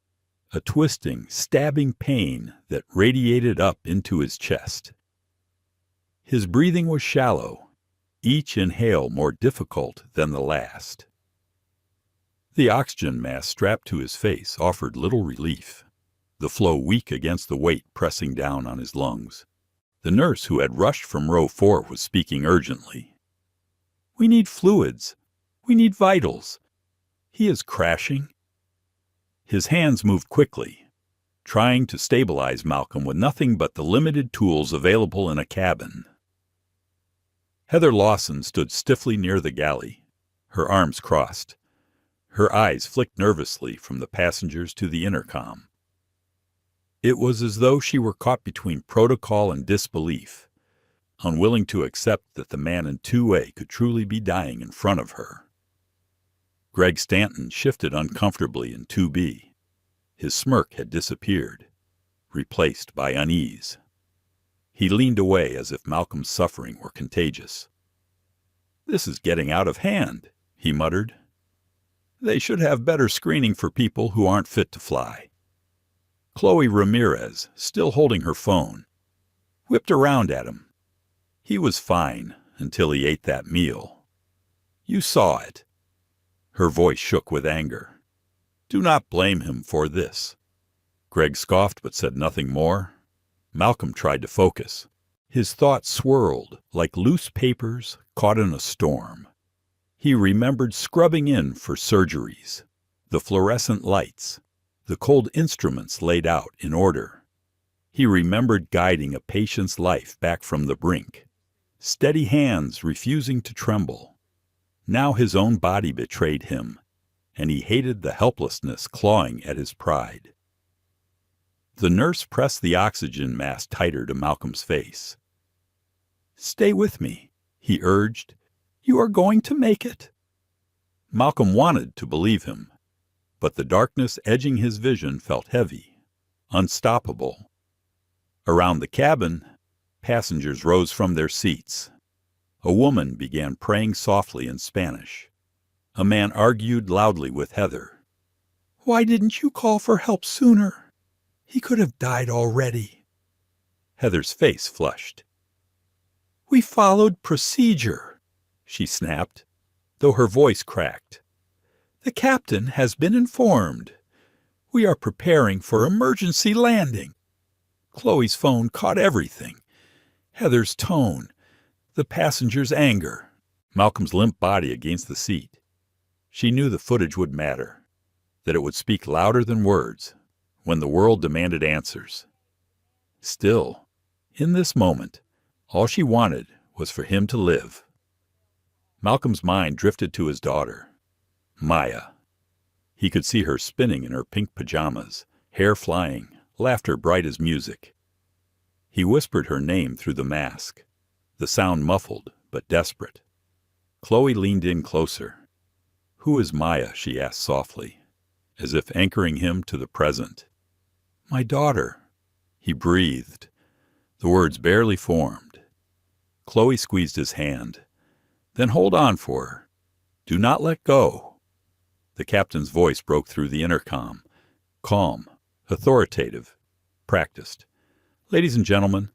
a twisting, stabbing pain that radiated up into his chest. His breathing was shallow, each inhale more difficult than the last. The oxygen mask strapped to his face offered little relief, the flow weak against the weight pressing down on his lungs. The nurse who had rushed from row 4 was speaking urgently. "We need fluids. We need vitals. He is crashing." His hands moved quickly, trying to stabilize Malcolm with nothing but the limited tools available in a cabin. Heather Lawson stood stiffly near the galley, her arms crossed, Her eyes flicked nervously from the passengers to the intercom. It was as though she were caught between protocol and disbelief, unwilling to accept that the man in 2A could truly be dying in front of her. Greg Stanton shifted uncomfortably in 2B. His smirk had disappeared, replaced by unease. He leaned away as if Malcolm's suffering were contagious. "This is getting out of hand," he muttered. "They should have better screening for people who aren't fit to fly." Chloe Ramirez, still holding her phone, whipped around at him. He was fine until he ate that meal. "You saw it." Her voice shook with anger. "Do not blame him for this." Greg scoffed but said nothing more. Malcolm tried to focus. His thoughts swirled like loose papers caught in a storm. He remembered scrubbing in for surgeries, the fluorescent lights, the cold instruments laid out in order. He remembered guiding a patient's life back from the brink, steady hands refusing to tremble. Now his own body betrayed him, and he hated the helplessness clawing at his pride. The nurse pressed the oxygen mask tighter to Malcolm's face. "Stay with me," he urged. "You are going to make it." Malcolm wanted to believe him, but the darkness edging his vision felt heavy, unstoppable. Around the cabin, passengers rose from their seats. A woman began praying softly in Spanish. A man argued loudly with Heather. "Why didn't you call for help sooner? He could have died already." Heather's face flushed. "We followed procedure," she snapped, though her voice cracked. "The captain has been informed. We are preparing for emergency landing." Chloe's phone caught everything. Heather's tone, the passenger's anger, Malcolm's limp body against the seat. She knew the footage would matter, that it would speak louder than words when the world demanded answers. Still, in this moment, all she wanted was for him to live. Malcolm's mind drifted to his daughter, Maya. He could see her spinning in her pink pajamas, hair flying, laughter bright as music. He whispered her name through the mask, the sound muffled but desperate. Chloe leaned in closer. "Who is Maya?" she asked softly, as if anchoring him to the present. "My daughter," he breathed, the words barely formed. Chloe squeezed his hand. "Then hold on for her. Do not let go." The captain's voice broke through the intercom, calm, authoritative, practiced. "Ladies and gentlemen,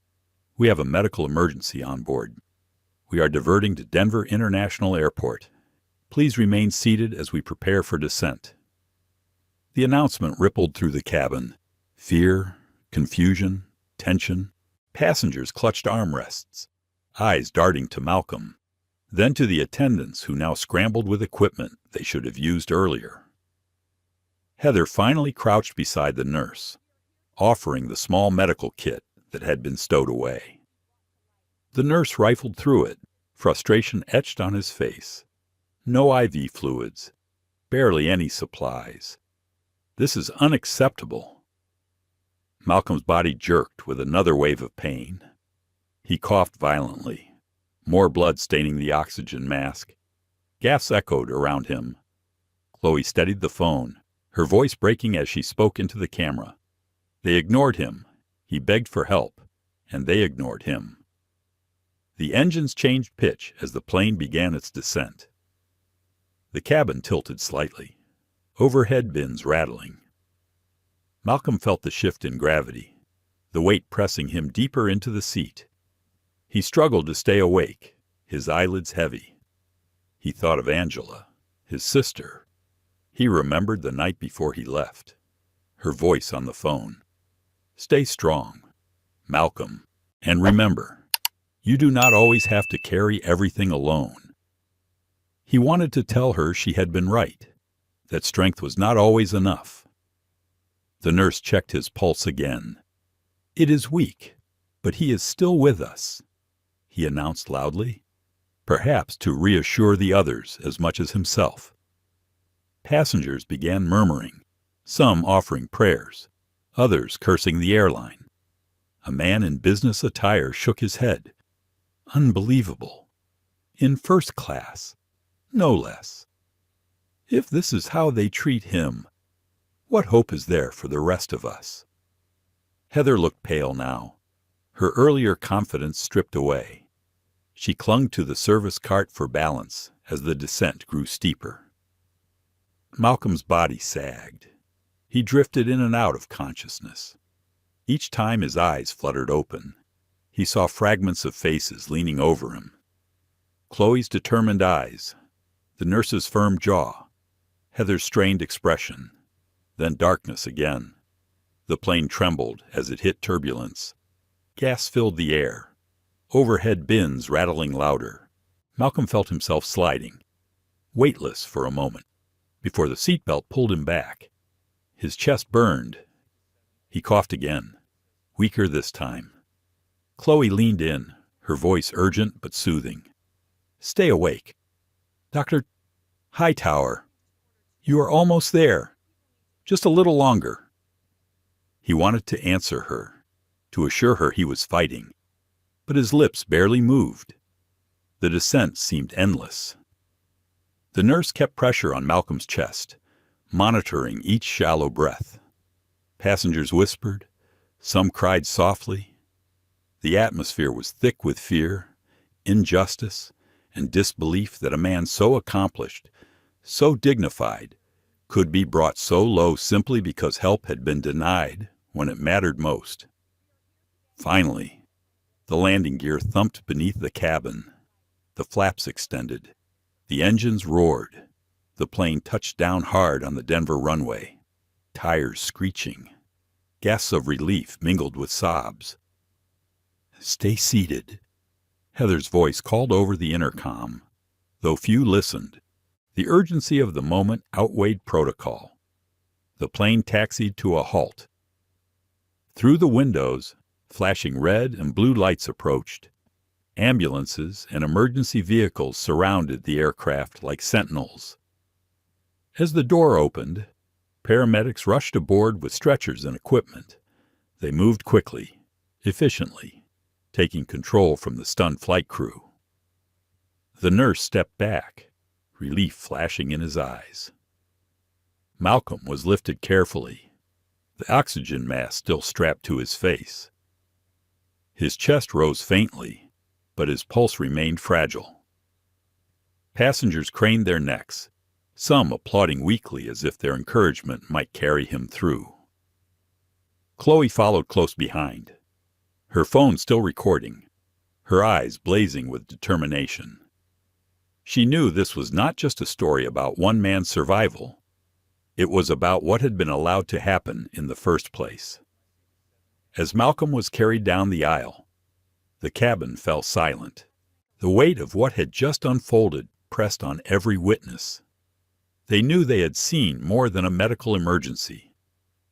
we have a medical emergency on board. We are diverting to Denver International Airport. Please remain seated as we prepare for descent." The announcement rippled through the cabin. Fear, confusion, tension. Passengers clutched armrests, eyes darting to Malcolm, then to the attendants who now scrambled with equipment they should have used earlier. Heather finally crouched beside the nurse, offering the small medical kit that had been stowed away. The nurse rifled through it, frustration etched on his face. No IV fluids, barely any supplies. "This is unacceptable." Malcolm's body jerked with another wave of pain. He coughed violently, more blood staining the oxygen mask. Gasps echoed around him. Chloe steadied the phone, her voice breaking as she spoke into the camera. They ignored him. He begged for help, and they ignored him. The engines changed pitch as the plane began its descent. The cabin tilted slightly, overhead bins rattling. Malcolm felt the shift in gravity, the weight pressing him deeper into the seat. He struggled to stay awake, his eyelids heavy. He thought of Angela, his sister. He remembered the night before he left, her voice on the phone. "Stay strong, Malcolm, and remember, you do not always have to carry everything alone." He wanted to tell her she had been right, that strength was not always enough. The nurse checked his pulse again. "It is weak, but he is still with us," he announced loudly, perhaps to reassure the others as much as himself. Passengers began murmuring, some offering prayers, others cursing the airline. A man in business attire shook his head. Unbelievable. In first class, no less. If this is how they treat him, what hope is there for the rest of us? Heather looked pale now, her earlier confidence stripped away. She clung to the service cart for balance as the descent grew steeper. Malcolm's body sagged. He drifted in and out of consciousness. Each time his eyes fluttered open, he saw fragments of faces leaning over him. Chloe's determined eyes, the nurse's firm jaw, Heather's strained expression, then darkness again. The plane trembled as it hit turbulence. Gas filled the air, overhead bins rattling louder. Malcolm felt himself sliding, weightless for a moment, before the seatbelt pulled him back. His chest burned. He coughed again, weaker this time. Chloe leaned in, her voice urgent but soothing. "Stay awake. Dr. Hightower, you are almost there. Just a little longer." He wanted to answer her, to assure her he was fighting, but his lips barely moved. The descent seemed endless. The nurse kept pressure on Malcolm's chest, monitoring each shallow breath. Passengers whispered, some cried softly. The atmosphere was thick with fear, injustice, and disbelief that a man so accomplished, so dignified, could be brought so low simply because help had been denied when it mattered most. Finally, the landing gear thumped beneath the cabin. The flaps extended. The engines roared. The plane touched down hard on the Denver runway, tires screeching. Gasps of relief mingled with sobs. "Stay seated," Heather's voice called over the intercom. Though few listened, the urgency of the moment outweighed protocol. The plane taxied to a halt. Through the windows, flashing red and blue lights approached. Ambulances and emergency vehicles surrounded the aircraft like sentinels. As the door opened, paramedics rushed aboard with stretchers and equipment. They moved quickly, efficiently, taking control from the stunned flight crew. The nurse stepped back, relief flashing in his eyes. Malcolm was lifted carefully, the oxygen mask still strapped to his face. His chest rose faintly, but his pulse remained fragile. Passengers craned their necks, some applauding weakly as if their encouragement might carry him through. Chloe followed close behind, her phone still recording, her eyes blazing with determination. She knew this was not just a story about one man's survival. It was about what had been allowed to happen in the first place. As Malcolm was carried down the aisle, the cabin fell silent. The weight of what had just unfolded pressed on every witness. They knew they had seen more than a medical emergency.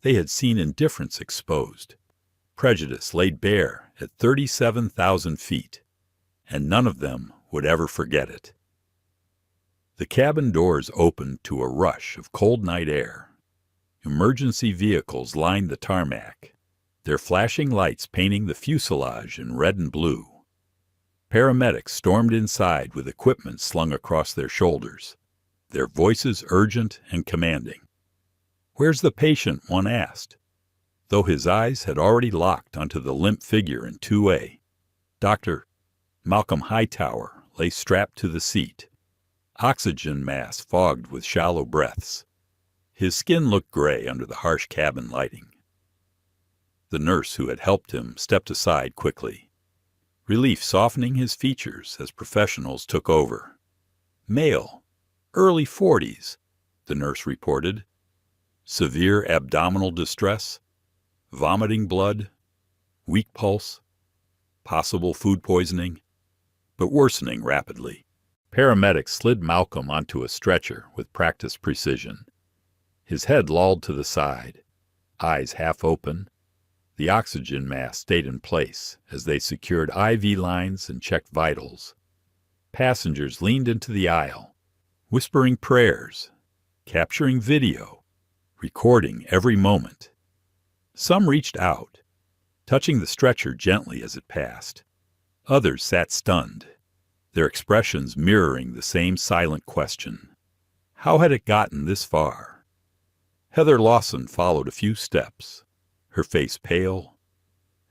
They had seen indifference exposed, prejudice laid bare at 37,000 feet, and none of them would ever forget it. The cabin doors opened to a rush of cold night air. Emergency vehicles lined the tarmac, their flashing lights painting the fuselage in red and blue. Paramedics stormed inside with equipment slung across their shoulders, their voices urgent and commanding. "Where's the patient?" one asked, though his eyes had already locked onto the limp figure in 2A. Dr. Malcolm Hightower lay strapped to the seat, oxygen mask fogged with shallow breaths. His skin looked gray under the harsh cabin lighting. The nurse who had helped him stepped aside quickly, relief softening his features as professionals took over. "Male, early 40s, the nurse reported. Severe abdominal distress, vomiting blood, weak pulse, possible food poisoning, but worsening rapidly. Paramedics slid Malcolm onto a stretcher with practiced precision. His head lolled to the side, eyes half open. The oxygen mask stayed in place as they secured IV lines and checked vitals. Passengers leaned into the aisle, whispering prayers. capturing video, recording every moment. Some reached out, touching the stretcher gently as it passed. Others sat stunned, their expressions mirroring the same silent question. How had it gotten this far? Heather Lawson followed a few steps, her face pale.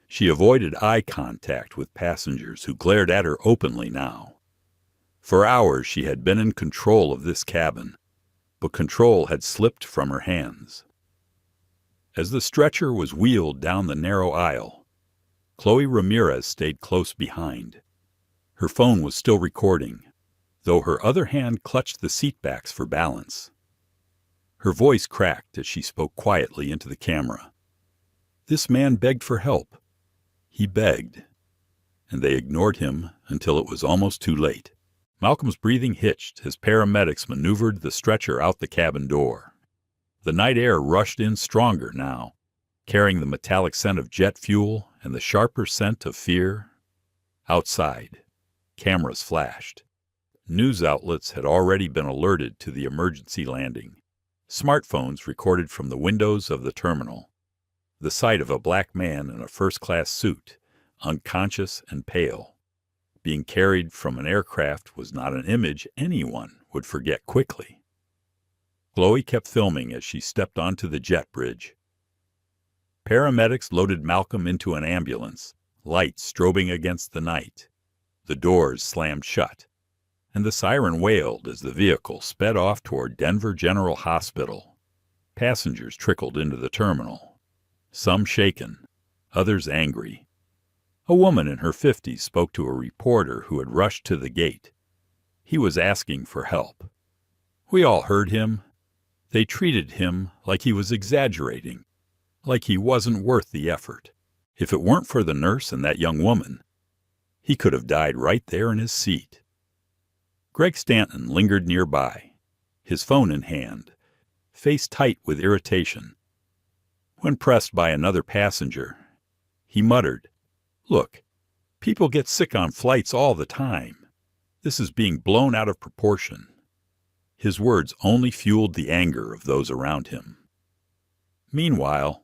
She avoided eye contact with passengers who glared at her openly now. For hours she had been in control of this cabin, but control had slipped from her hands. As the stretcher was wheeled down the narrow aisle, Chloe Ramirez stayed close behind. Her phone was still recording, though her other hand clutched the seatbacks for balance. Her voice cracked as she spoke quietly into the camera. This man begged for help. He begged, and they ignored him until it was almost too late. Malcolm's breathing hitched as paramedics maneuvered the stretcher out the cabin door. The night air rushed in stronger now, carrying the metallic scent of jet fuel and the sharper scent of fear. Outside, cameras flashed. News outlets had already been alerted to the emergency landing. Smartphones recorded from the windows of the terminal. The sight of a black man in a first-class suit, unconscious and pale, being carried from an aircraft was not an image anyone would forget quickly. Chloe kept filming as she stepped onto the jet bridge. Paramedics loaded Malcolm into an ambulance, lights strobing against the night. The doors slammed shut, and the siren wailed as the vehicle sped off toward Denver General Hospital. Passengers trickled into the terminal, some shaken, others angry. A woman in her 50s spoke to a reporter who had rushed to the gate. He was asking for help. We all heard him. They treated him like he was exaggerating, like he wasn't worth the effort. If it weren't for the nurse and that young woman, he could have died right there in his seat. Greg Stanton lingered nearby, his phone in hand, face tight with irritation. When pressed by another passenger, he muttered, "Look, people get sick on flights all the time. This is being blown out of proportion." His words only fueled the anger of those around him. Meanwhile,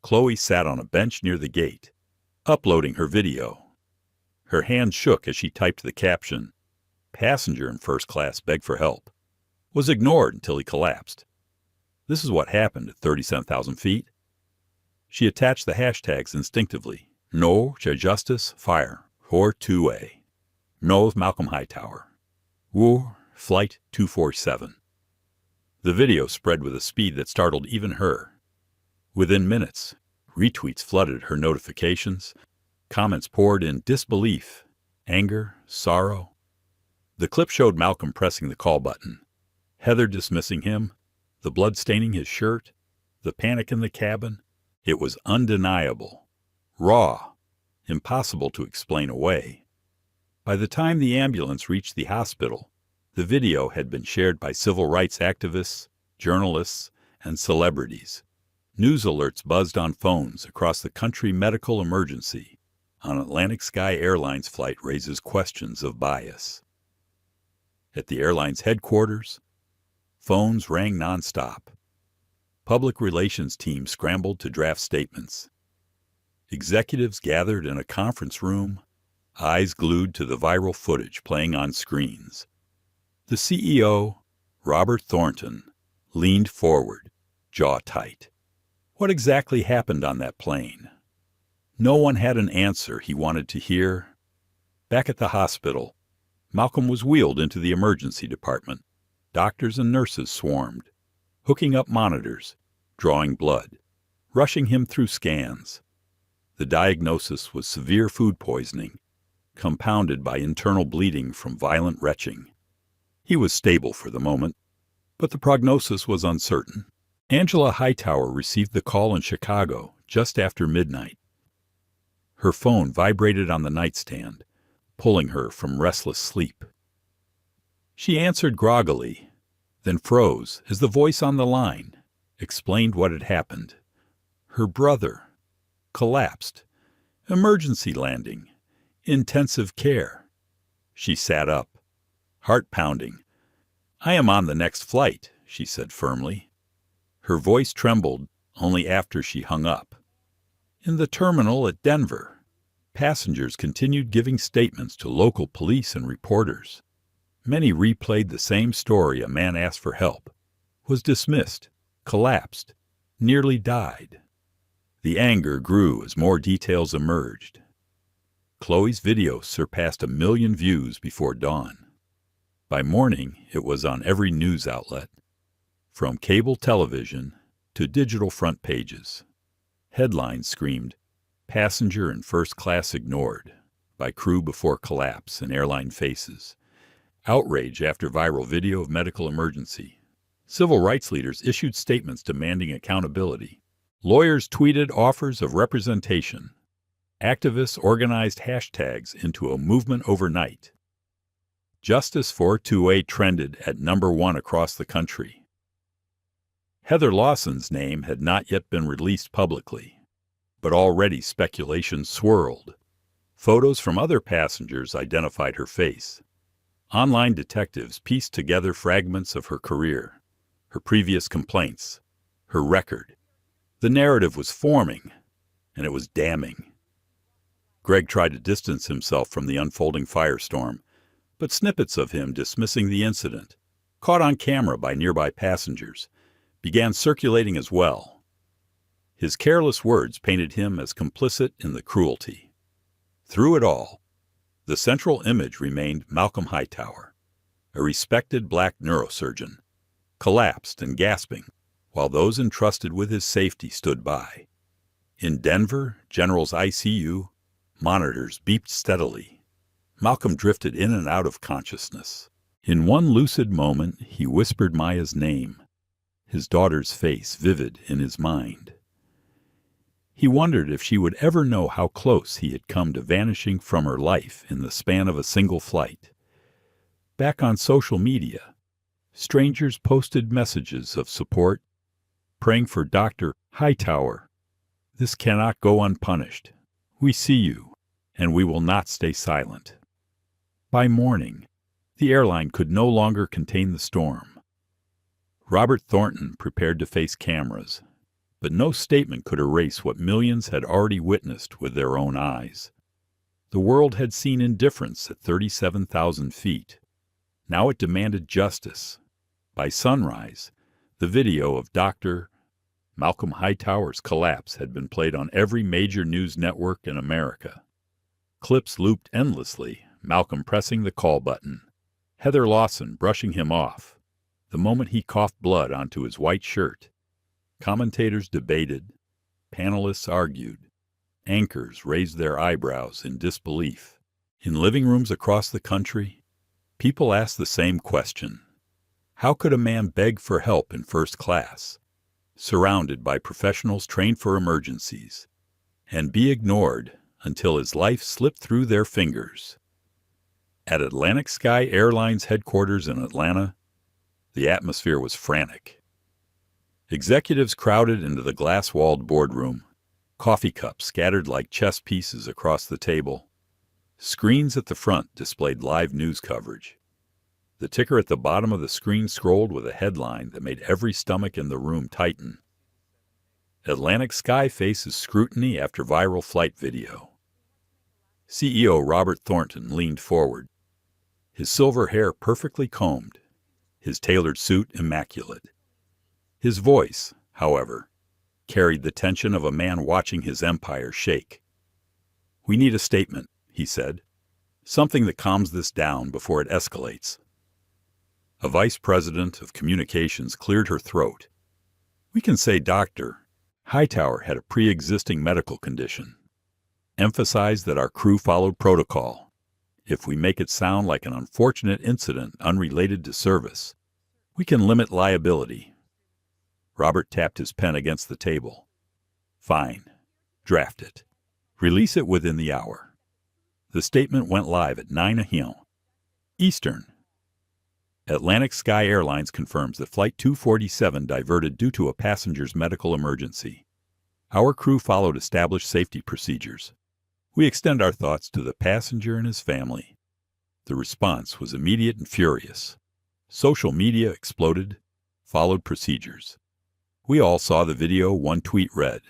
Chloe sat on a bench near the gate, uploading her video. Her hand shook as she typed the caption, "Passenger in first class begged for help," was ignored until he collapsed. This is what happened at 37,000 feet. She attached the hashtags instinctively. No Justice Fire 4-2A. No Malcolm Hightower. War Flight 247. The video spread with a speed that startled even her. Within minutes, retweets flooded her notifications. Comments poured in disbelief, anger, sorrow. The clip showed Malcolm pressing the call button, Heather dismissing him, the blood staining his shirt, the panic in the cabin. It was undeniable, raw, impossible to explain away. By the time the ambulance reached the hospital, the video had been shared by civil rights activists, journalists, and celebrities. News alerts buzzed on phones across the country. Medical emergency on Atlantic Sky Airlines flight raises questions of bias. At the airline's headquarters, phones rang nonstop. Public relations teams scrambled to draft statements. Executives gathered in a conference room, eyes glued to the viral footage playing on screens. The CEO, Robert Thornton, leaned forward, jaw tight. What exactly happened on that plane? No one had an answer he wanted to hear. Back at the hospital, Malcolm was wheeled into the emergency department. Doctors and nurses swarmed, hooking up monitors, drawing blood, rushing him through scans. The diagnosis was severe food poisoning, compounded by internal bleeding from violent retching. He was stable for the moment, but the prognosis was uncertain. Angela Hightower received the call in Chicago just after midnight. Her phone vibrated on the nightstand, pulling her from restless sleep. She answered groggily, then froze as the voice on the line explained what had happened. Her brother collapsed. Emergency landing. Intensive care. She sat up, heart pounding. "I am on the next flight," she said firmly. Her voice trembled only after she hung up. In the terminal at Denver, passengers continued giving statements to local police and reporters. Many replayed the same story: a man asked for help, was dismissed, collapsed, nearly died. The anger grew as more details emerged. Chloe's video surpassed 1 million views before dawn. By morning, it was on every news outlet, from cable television to digital front pages. Headlines screamed, "Passenger in first class ignored by crew before collapse in airline faces." Outrage after viral video of medical emergency. Civil rights leaders issued statements demanding accountability. Lawyers tweeted offers of representation. Activists organized hashtags into a movement overnight. Justice for 2A trended at #1 across the country. Heather Lawson's name had not yet been released publicly, but already speculation swirled. Photos from other passengers identified her face. Online detectives pieced together fragments of her career, her previous complaints, her record. The narrative was forming, and it was damning. Greg tried to distance himself from the unfolding firestorm, but snippets of him dismissing the incident, caught on camera by nearby passengers, began circulating as well. His careless words painted him as complicit in the cruelty. Through it all, the central image remained Malcolm Hightower, a respected black neurosurgeon, collapsed and gasping, while those entrusted with his safety stood by. In Denver, General's ICU, monitors beeped steadily. Malcolm drifted in and out of consciousness. In one lucid moment, he whispered Maya's name, his daughter's face vivid in his mind. He wondered if she would ever know how close he had come to vanishing from her life in the span of a single flight. Back on social media, strangers posted messages of support, praying for Dr. Hightower. This cannot go unpunished. We see you, and we will not stay silent. By morning, the airline could no longer contain the storm. Robert Thornton prepared to face cameras, but no statement could erase what millions had already witnessed with their own eyes. The world had seen indifference at 37,000 feet. Now it demanded justice. By sunrise, the video of Dr. Malcolm Hightower's collapse had been played on every major news network in America. Clips looped endlessly, Malcolm pressing the call button, Heather Lawson brushing him off, the moment he coughed blood onto his white shirt. Commentators debated, panelists argued, anchors raised their eyebrows in disbelief. In living rooms across the country, people asked the same question. How could a man beg for help in first class, surrounded by professionals trained for emergencies, and be ignored until his life slipped through their fingers? At Atlantic Sky Airlines headquarters in Atlanta, the atmosphere was frantic. Executives crowded into the glass-walled boardroom, coffee cups scattered like chess pieces across the table. Screens at the front displayed live news coverage. The ticker at the bottom of the screen scrolled with a headline that made every stomach in the room tighten. Atlantic Sky faces scrutiny after viral flight video. CEO Robert Thornton leaned forward, his silver hair perfectly combed, his tailored suit immaculate. His voice, however, carried the tension of a man watching his empire shake. "We need a statement," he said. "Something that calms this down before it escalates." A vice president of communications cleared her throat. "We can say Dr. Hightower had a pre-existing medical condition. Emphasize that our crew followed protocol. If we make it sound like an unfortunate incident unrelated to service, we can limit liability." Robert tapped his pen against the table. "Fine. Draft it. Release it within the hour." The statement went live at 9 a.m. Eastern. Atlantic Sky Airlines confirms that Flight 247 diverted due to a passenger's medical emergency. Our crew followed established safety procedures. We extend our thoughts to the passenger and his family. The response was immediate and furious. Social media exploded. followed procedures. We all saw the video, one tweet read.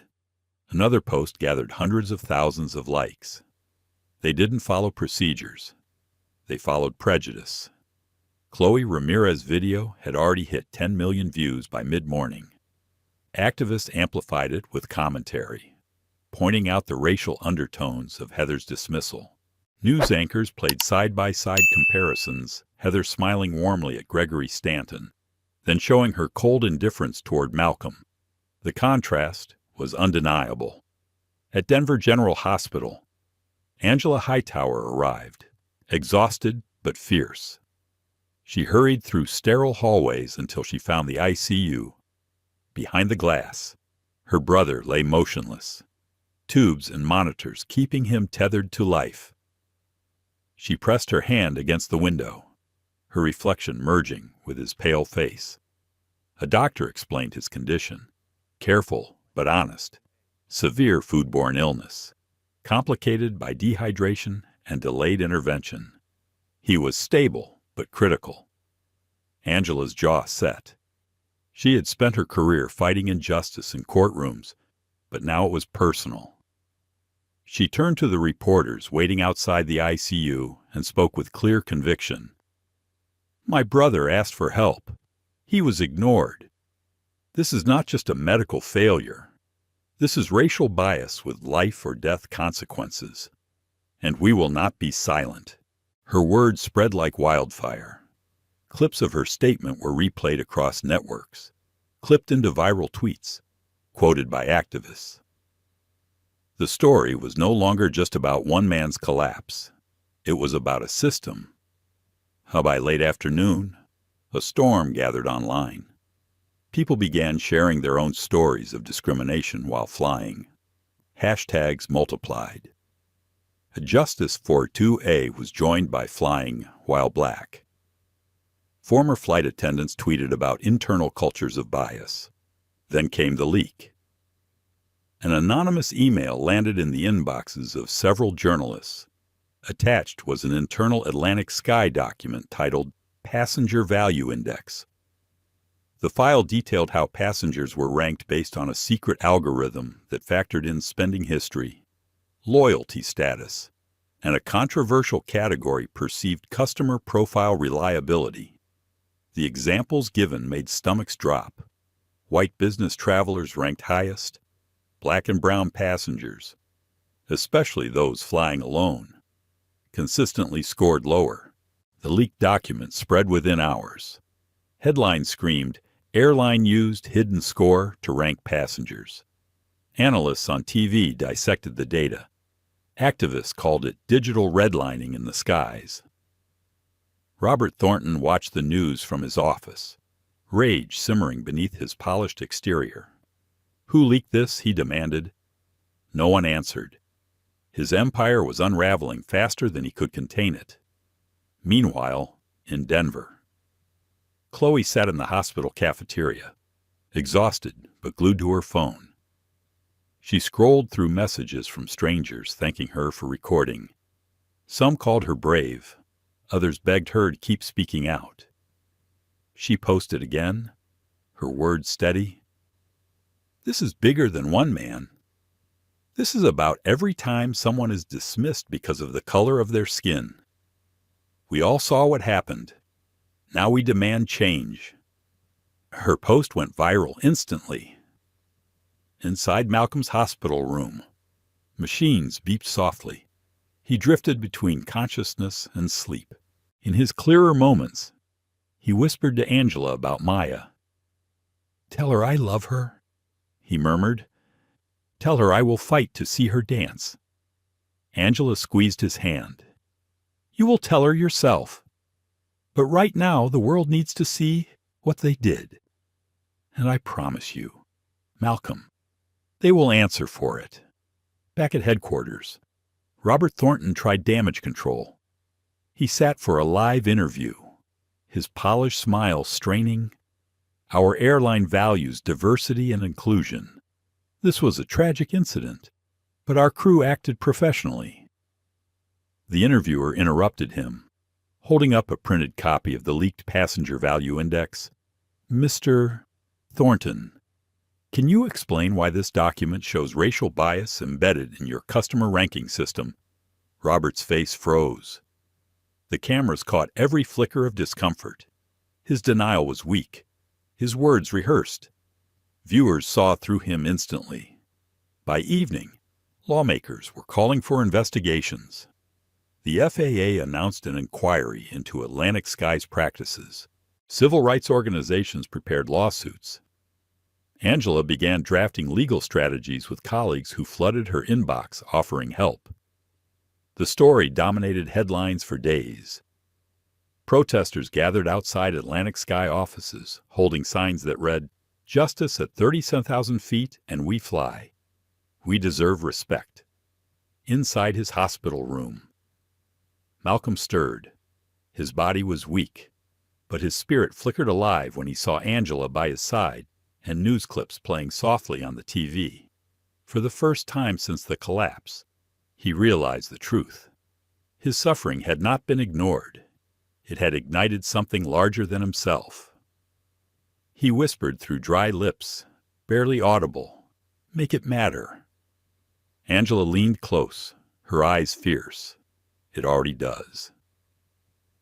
Another post gathered hundreds of thousands of likes. They didn't follow procedures. They followed prejudice. Chloe Ramirez's video had already hit 10 million views by mid-morning. Activists amplified it with commentary, pointing out the racial undertones of Heather's dismissal. News anchors played side-by-side comparisons, Heather smiling warmly at Gregory Stanton, then showing her cold indifference toward Malcolm. The contrast was undeniable. At Denver General Hospital, Angela Hightower arrived, exhausted but fierce. She hurried through sterile hallways until she found the ICU. Behind the glass, her brother lay motionless, tubes and monitors keeping him tethered to life. She pressed her hand against the window, her reflection merging with his pale face. A doctor explained his condition, careful but honest, severe foodborne illness, complicated by dehydration and delayed intervention. He was stable but critical. Angela's jaw set. She had spent her career fighting injustice in courtrooms, but now it was personal. She turned to the reporters waiting outside the ICU and spoke with clear conviction. "My brother asked for help. He was ignored. This is not just a medical failure. This is racial bias with life or death consequences. And we will not be silent." Her words spread like wildfire. Clips of her statement were replayed across networks, clipped into viral tweets, quoted by activists. The story was no longer just about one man's collapse. It was about a system. By late afternoon, a storm gathered online. People began sharing their own stories of discrimination while flying. Hashtags multiplied. Justice for 2A was joined by flying while black. Former flight attendants tweeted about internal cultures of bias. Then came the leak. An anonymous email landed in the inboxes of several journalists. Attached was an internal Atlantic Sky document titled Passenger Value Index. The file detailed how passengers were ranked based on a secret algorithm that factored in spending history, loyalty status, and a controversial category perceived customer profile reliability. The examples given made stomachs drop. White business travelers ranked highest, black and brown passengers, especially those flying alone, consistently scored lower. The leaked document spread within hours. Headlines screamed, "Airline used hidden score to rank passengers." Analysts on TV dissected the data. Activists called it digital redlining in the skies. Robert Thornton watched the news from his office, rage simmering beneath his polished exterior. "Who leaked this?" he demanded. No one answered. His empire was unraveling faster than he could contain it. Meanwhile, in Denver, Chloe sat in the hospital cafeteria, exhausted but glued to her phone. She scrolled through messages from strangers thanking her for recording. Some called her brave. Others begged her to keep speaking out. She posted again, her words steady. "This is bigger than one man. This is about every time someone is dismissed because of the color of their skin. We all saw what happened. Now we demand change." Her post went viral instantly. Inside Malcolm's hospital room, machines beeped softly. He drifted between consciousness and sleep. In his clearer moments, he whispered to Angela about Maya. "Tell her I love her," he murmured. "Tell her I will fight to see her dance." Angela squeezed his hand. "You will tell her yourself. But right now the world needs to see what they did. And I promise you, Malcolm, they will answer for it." Back at headquarters, Robert Thornton tried damage control. He sat for a live interview, his polished smile straining. "Our airline values diversity and inclusion. This was a tragic incident, but our crew acted professionally." The interviewer interrupted him, holding up a printed copy of the leaked Passenger Value Index. Mr. Thornton, can you explain why this document shows racial bias embedded in your customer ranking system? Robert's face froze. The cameras caught every flicker of discomfort. His denial was weak, his words rehearsed. Viewers saw through him instantly. By evening, lawmakers were calling for investigations. The FAA announced an inquiry into Atlantic Sky's practices. Civil rights organizations prepared lawsuits. Angela began drafting legal strategies with colleagues who flooded her inbox offering help. The story dominated headlines for days. Protesters gathered outside Atlantic Sky offices, holding signs that read, "Justice at 30,000 feet and we fly. We deserve respect." Inside his hospital room, Malcolm stirred. His body was weak, but his spirit flickered alive when he saw Angela by his side and news clips playing softly on the TV. For the first time since the collapse, he realized the truth. His suffering had not been ignored. It had ignited something larger than himself. He whispered through dry lips, barely audible, "Make it matter." Angela leaned close, her eyes fierce. It already does.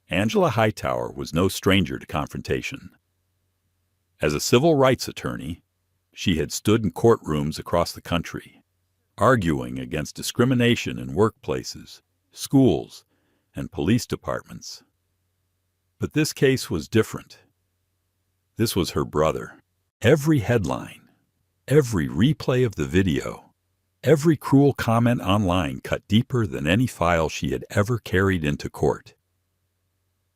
Angela Hightower was no stranger to confrontation. As a civil rights attorney, she had stood in courtrooms across the country, arguing against discrimination in workplaces, schools, and police departments. But this case was different. This was her brother. Every headline, every replay of the video, every cruel comment online cut deeper than any file she had ever carried into court.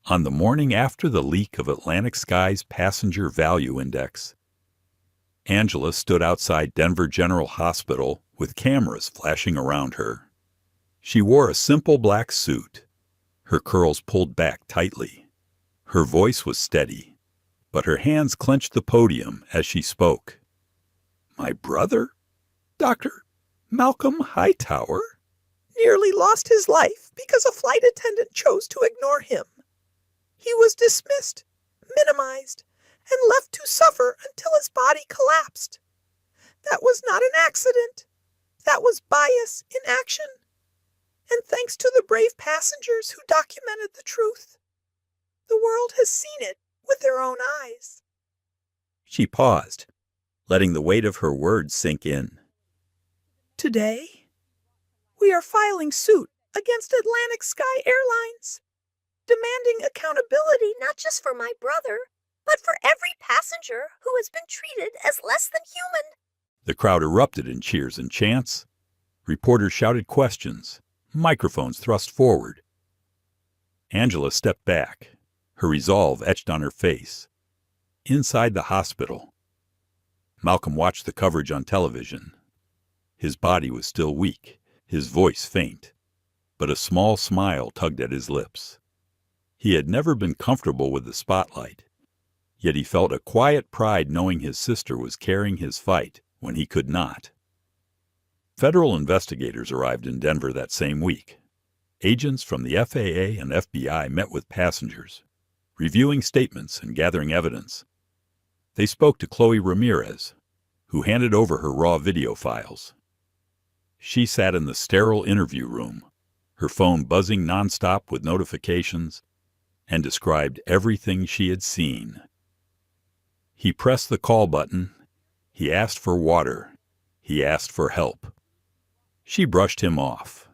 On the morning after the leak of Atlantic Sky's Passenger Value Index, Angela stood outside Denver General Hospital with cameras flashing around her. She wore a simple black suit, her curls pulled back tightly. Her voice was steady, but her hands clenched the podium as she spoke. "My brother, Dr. Malcolm Hightower, nearly lost his life because a flight attendant chose to ignore him. He was dismissed, minimized, and left to suffer until his body collapsed. That was not an accident. That was bias in action. And thanks to the brave passengers who documented the truth, the world has seen it with their own eyes." She paused, letting the weight of her words sink in. "Today, we are filing suit against Atlantic Sky Airlines, demanding accountability not just for my brother, but for every passenger who has been treated as less than human." The crowd erupted in cheers and chants. Reporters shouted questions, microphones thrust forward. Angela stepped back, her resolve etched on her face. Inside the hospital, Malcolm watched the coverage on television. His body was still weak, his voice faint, but a small smile tugged at his lips. He had never been comfortable with the spotlight, yet he felt a quiet pride knowing his sister was carrying his fight when he could not. Federal investigators arrived in Denver that same week. Agents from the FAA and FBI met with passengers, reviewing statements and gathering evidence. They spoke to Chloe Ramirez, who handed over her raw video files. She sat in the sterile interview room, her phone buzzing nonstop with notifications, and described everything she had seen. He pressed the call button. He asked for water. He asked for help. She brushed him off.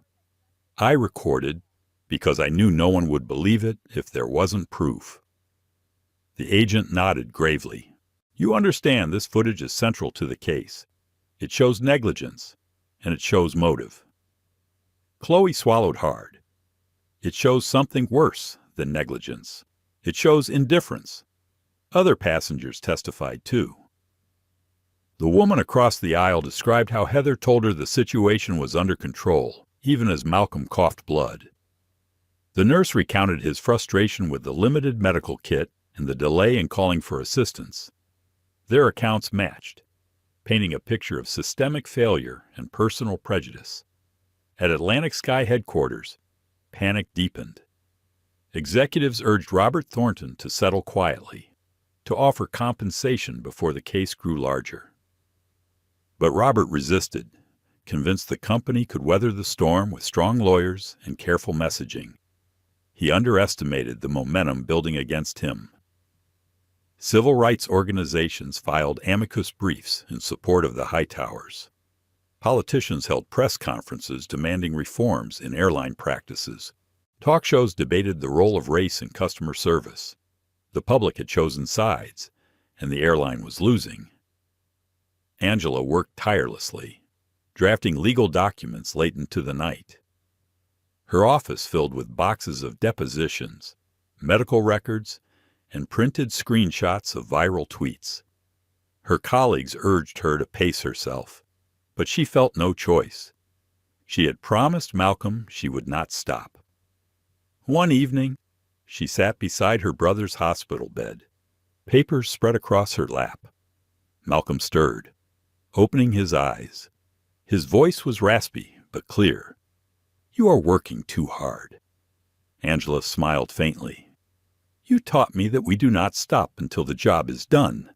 "I recorded because I knew no one would believe it if there wasn't proof." The agent nodded gravely. "You understand this footage is central to the case. It shows negligence, and it shows motive." Chloe swallowed hard. It shows something worse than negligence. It shows indifference. Other passengers testified too. The woman across the aisle described how Heather told her the situation was under control, even as Malcolm coughed blood. The nurse recounted his frustration with the limited medical kit and the delay in calling for assistance. Their accounts matched, painting a picture of systemic failure and personal prejudice. At Atlantic Sky headquarters, panic deepened. Executives urged Robert Thornton to settle quietly, to offer compensation before the case grew larger. But Robert resisted, convinced the company could weather the storm with strong lawyers and careful messaging. He underestimated the momentum building against him. Civil rights organizations filed amicus briefs in support of the Hightowers. Politicians held press conferences demanding reforms in airline practices. Talk shows debated the role of race in customer service. The public had chosen sides, and the airline was losing. Angela worked tirelessly, drafting legal documents late into the night. Her office filled with boxes of depositions, medical records, and printed screenshots of viral tweets. Her colleagues urged her to pace herself, but she felt no choice. She had promised Malcolm she would not stop. One evening, she sat beside her brother's hospital bed, papers spread across her lap. Malcolm stirred, opening his eyes. His voice was raspy but clear. "You are working too hard." Angela smiled faintly. "You taught me that we do not stop until the job is done."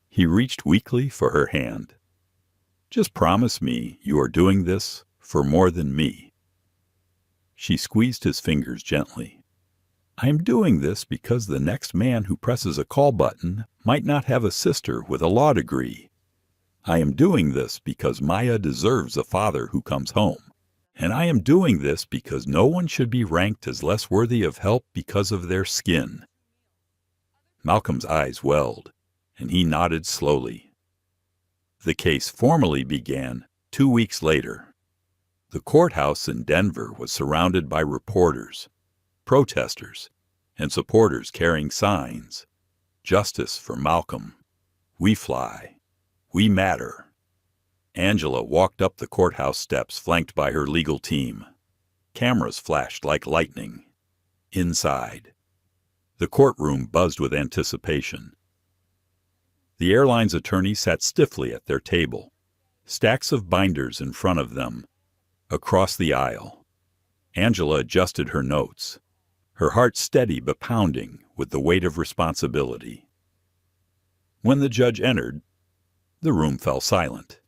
He reached weakly for her hand. "Just promise me you are doing this for more than me." She squeezed his fingers gently. "I am doing this because the next man who presses a call button might not have a sister with a law degree. I am doing this because Maya deserves a father who comes home. And I am doing this because no one should be ranked as less worthy of help because of their skin." Malcolm's eyes welled, and he nodded slowly. The case formally began 2 weeks later. The courthouse in Denver was surrounded by reporters, protesters, and supporters carrying signs. "Justice for Malcolm. We fly. We matter." Angela walked up the courthouse steps flanked by her legal team. Cameras flashed like lightning. Inside, the courtroom buzzed with anticipation. The airline's attorneys sat stiffly at their table, stacks of binders in front of them. Across the aisle, Angela adjusted her notes, her heart steady but pounding with the weight of responsibility. When the judge entered, the room fell silent.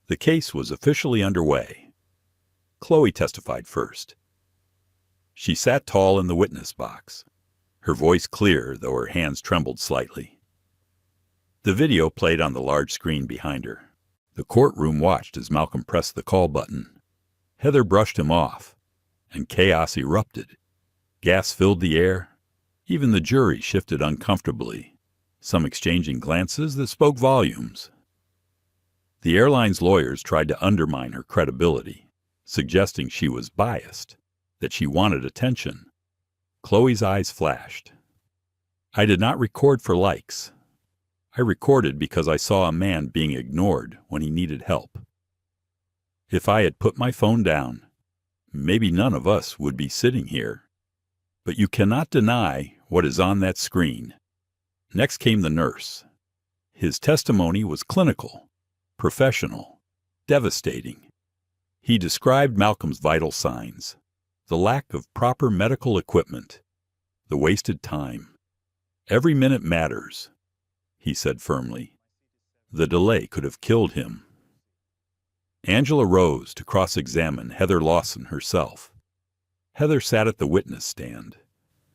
The case was officially underway. Chloe testified first. She sat tall in the witness box, her voice clear though her hands trembled slightly. The video played on the large screen behind her. The courtroom watched as Malcolm pressed the call button. Heather brushed him off, and chaos erupted. Gas filled the air. Even the jury shifted uncomfortably, some exchanging glances that spoke volumes. The airline's lawyers tried to undermine her credibility, suggesting she was biased, that she wanted attention. Chloe's eyes flashed. "I did not record for likes. I recorded because I saw a man being ignored when he needed help. If I had put my phone down, maybe none of us would be sitting here. But you cannot deny what is on that screen." Next came the nurse. His testimony was clinical, professional, devastating. He described Malcolm's vital signs, the lack of proper medical equipment, the wasted time. "Every minute matters," he said firmly. "The delay could have killed him." Angela rose to cross-examine Heather Lawson herself. Heather sat at the witness stand,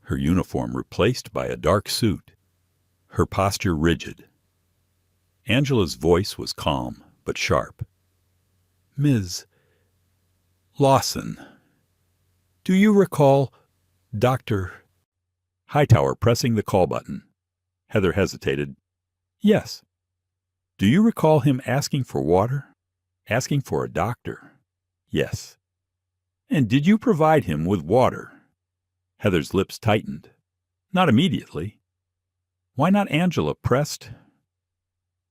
her uniform replaced by a dark suit, her posture rigid. Angela's voice was calm but sharp. "Ms. Lawson, do you recall Dr. Hightower pressing the call button?" Heather hesitated. "Yes." "Do you recall him asking for water? Asking for a doctor?" "Yes." "And did you provide him with water?" Heather's lips tightened. "Not immediately." "Why not?" Angela pressed.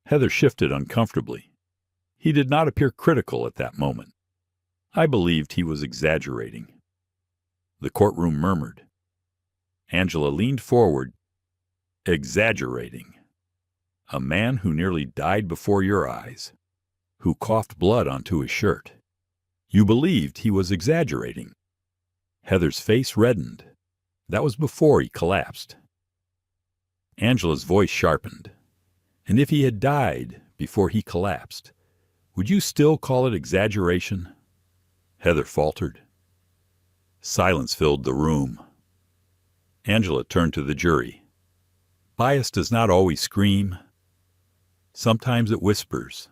Heather shifted uncomfortably. He did not appear critical at that moment. "I believed he was exaggerating." The courtroom murmured. Angela leaned forward. "Exaggerating? A man who nearly died before your eyes, who coughed blood onto his shirt. You believed he was exaggerating?" Heather's face reddened. That was before he collapsed. Angela's voice sharpened. And if he had died before he collapsed, would you still call it exaggeration? Heather faltered. Silence filled the room. Angela turned to the jury. Bias does not always scream. Sometimes it whispers.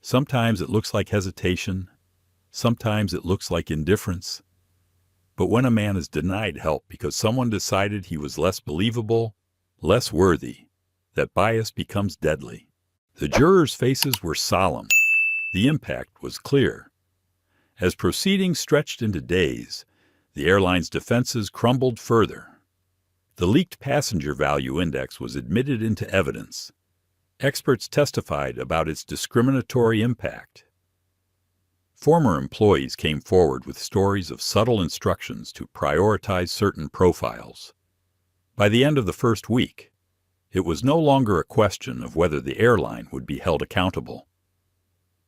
Sometimes it looks like hesitation. Sometimes it looks like indifference. But when a man is denied help because someone decided he was less believable, less worthy, that bias becomes deadly. The jurors' faces were solemn. The impact was clear. As proceedings stretched into days, the airline's defenses crumbled further. The leaked passenger value index was admitted into evidence. Experts testified about its discriminatory impact. Former employees came forward with stories of subtle instructions to prioritize certain profiles. By the end of the first week, it was no longer a question of whether the airline would be held accountable.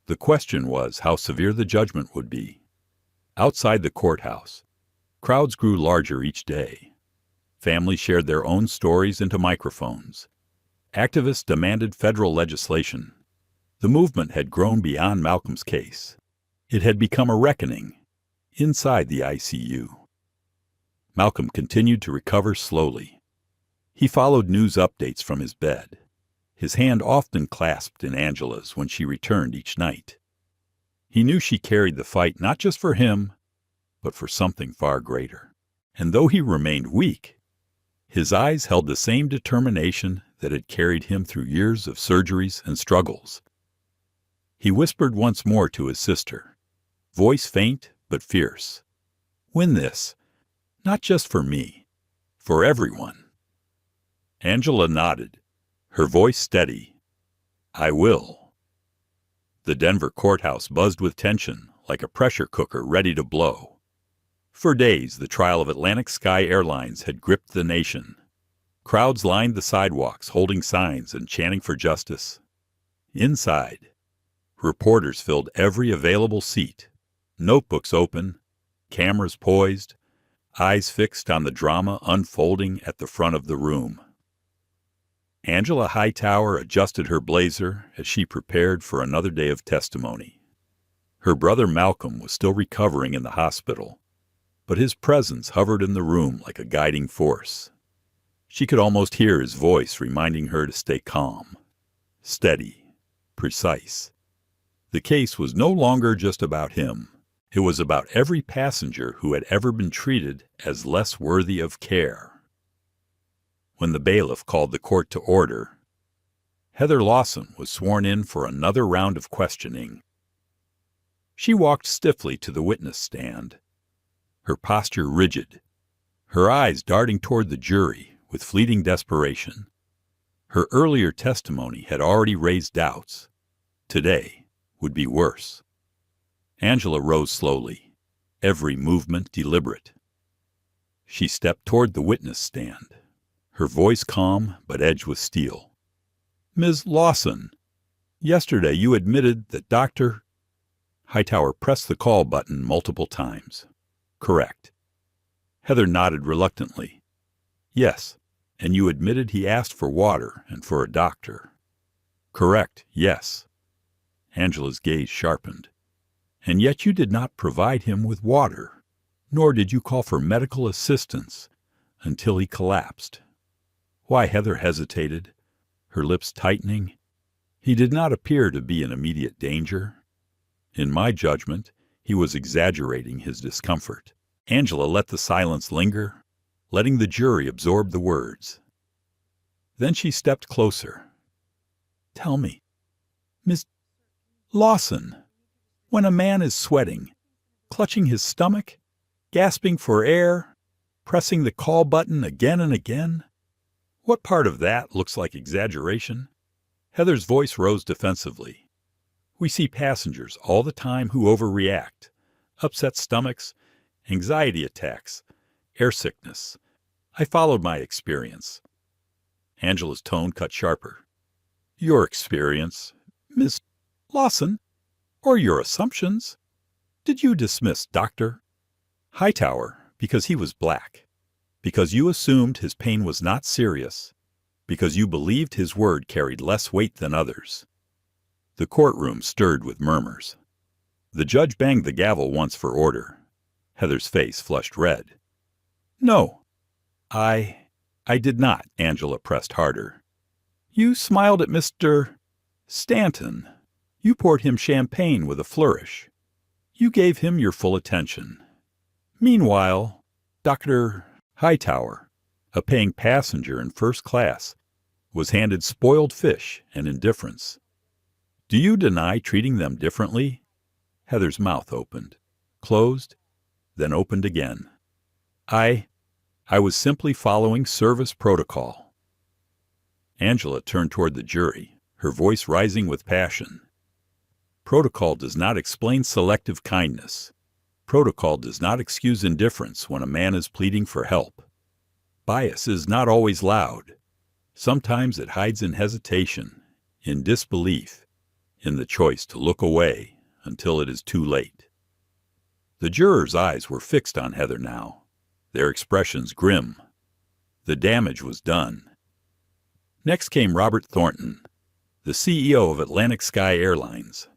The question was how severe the judgment would be. Outside the courthouse, crowds grew larger each day. Families shared their own stories into microphones. Activists demanded federal legislation. The movement had grown beyond Malcolm's case. It had become a reckoning inside the ICU. Malcolm continued to recover slowly. He followed news updates from his bed, his hand often clasped in Angela's when she returned each night. He knew she carried the fight not just for him, but for something far greater. And though he remained weak, his eyes held the same determination that had carried him through years of surgeries and struggles. He whispered once more to his sister, voice faint but fierce, "Win this, not just for me, for everyone." Angela nodded, her voice steady. "I will." The Denver courthouse buzzed with tension, like a pressure cooker ready to blow. For days, the trial of Atlantic Sky Airlines had gripped the nation. Crowds lined the sidewalks, holding signs and chanting for justice. Inside, reporters filled every available seat, notebooks open, cameras poised, eyes fixed on the drama unfolding at the front of the room. Angela Hightower adjusted her blazer as she prepared for another day of testimony. Her brother Malcolm was still recovering in the hospital, but his presence hovered in the room like a guiding force. She could almost hear his voice reminding her to stay calm, steady, precise. The case was no longer just about him. It was about every passenger who had ever been treated as less worthy of care. When the bailiff called the court to order, Heather Lawson was sworn in for another round of questioning. She walked stiffly to the witness stand, her posture rigid, her eyes darting toward the jury with fleeting desperation. Her earlier testimony had already raised doubts. Today would be worse. Angela rose slowly, every movement deliberate. She stepped toward the witness stand, her voice calm but edged with steel. "Ms. Lawson, yesterday you admitted that Dr." Hightower pressed the call button multiple times. "Correct." Heather nodded reluctantly. "Yes, and you admitted he asked for water and for a doctor." "Correct, yes." Angela's gaze sharpened. "And yet you did not provide him with water, nor did you call for medical assistance until he collapsed." Why? Heather hesitated, her lips tightening. He did not appear to be in immediate danger. In my judgment, he was exaggerating his discomfort. Angela let the silence linger, letting the jury absorb the words. Then she stepped closer. "Tell me, Miss Lawson, when a man is sweating, clutching his stomach, gasping for air, pressing the call button again and again, what part of that looks like exaggeration?" Heather's voice rose defensively. "We see passengers all the time who overreact. Upset stomachs, anxiety attacks, air sickness. I followed my experience." Angela's tone cut sharper. "Your experience, Miss Lawson, or your assumptions? Did you dismiss Dr. Hightower because he was black? Because you assumed his pain was not serious? because you believed his word carried less weight than others. The courtroom stirred with murmurs. The judge banged the gavel once for order. Heather's face flushed red. "No, I did not," Angela pressed harder. "You smiled at Mr. Stanton. You poured him champagne with a flourish. You gave him your full attention. Meanwhile, Dr. Hightower, a paying passenger in first class, was handed spoiled fish and indifference. Do you deny treating them differently?" Heather's mouth opened, closed, then opened again. I was simply following service protocol." Angela turned toward the jury, her voice rising with passion. "Protocol does not explain selective kindness. Protocol does not excuse indifference when a man is pleading for help. Bias is not always loud. Sometimes it hides in hesitation, in disbelief, in the choice to look away until it is too late." The jurors' eyes were fixed on Heather now, their expressions grim. The damage was done. Next came Robert Thornton, the CEO of Atlantic Sky Airlines.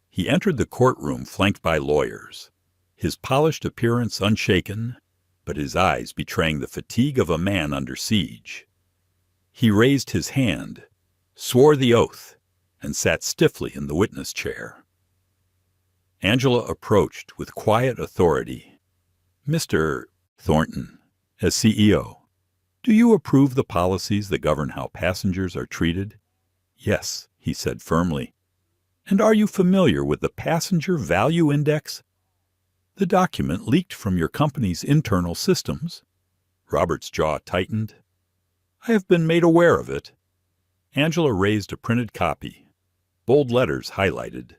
He entered the courtroom flanked by lawyers, his polished appearance unshaken, but his eyes betraying the fatigue of a man under siege. He raised his hand, swore the oath, and sat stiffly in the witness chair. Angela approached with quiet authority. "Mr. Thornton, as CEO, do you approve the policies that govern how passengers are treated?" "Yes," he said firmly. "And are you familiar with the Passenger Value Index?" "The document leaked from your company's internal systems." Robert's jaw tightened. "I have been made aware of it." Angela raised a printed copy, bold letters highlighted.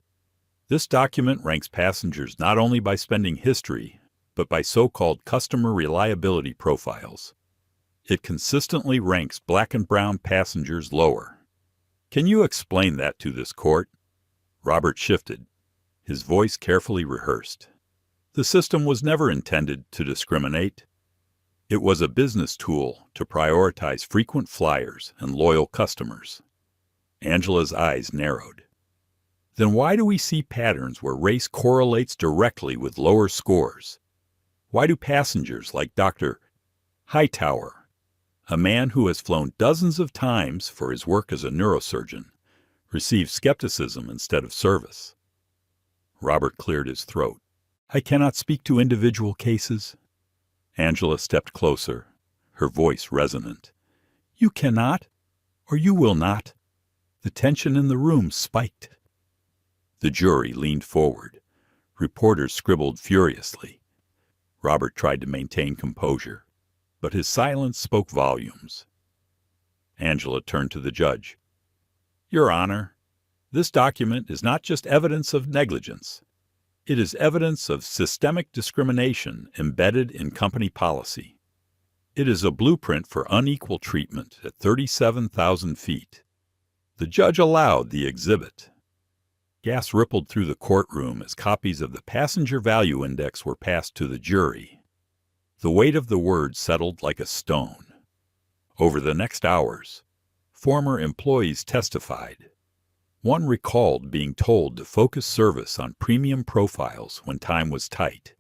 "This document ranks passengers not only by spending history, but by so-called customer reliability profiles. It consistently ranks black and brown passengers lower. Can you explain that to this court?" Robert shifted, his voice carefully rehearsed. "The system was never intended to discriminate. It was a business tool to prioritize frequent flyers and loyal customers." Angela's eyes narrowed. "Then why do we see patterns where race correlates directly with lower scores? Why do passengers like Dr. Hightower, a man who has flown dozens of times for his work as a neurosurgeon, receive skepticism instead of service?" Robert cleared his throat. "I cannot speak to individual cases." Angela stepped closer, her voice resonant. "You cannot, or you will not." The tension in the room spiked. The jury leaned forward. Reporters scribbled furiously. Robert tried to maintain composure, but his silence spoke volumes. Angela turned to the judge. "Your Honor, this document is not just evidence of negligence. It is evidence of systemic discrimination embedded in company policy. It is a blueprint for unequal treatment at 37,000 feet. The judge allowed the exhibit." Gas rippled through the courtroom as copies of the Passenger Value Index were passed to the jury. The weight of the words settled like a stone. Over the next hours, former employees testified. One recalled being told to focus service on premium profiles when time was tight.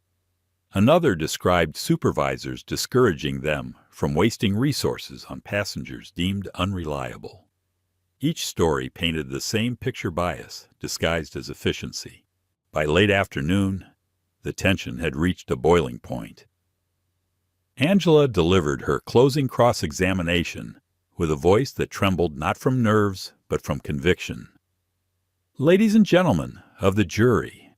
Another described supervisors discouraging them from wasting resources on passengers deemed unreliable. Each story painted the same picture bias disguised as efficiency. By late afternoon, the tension had reached a boiling point. Angela delivered her closing cross-examination with a voice that trembled not from nerves but from conviction. "Ladies and gentlemen of the jury,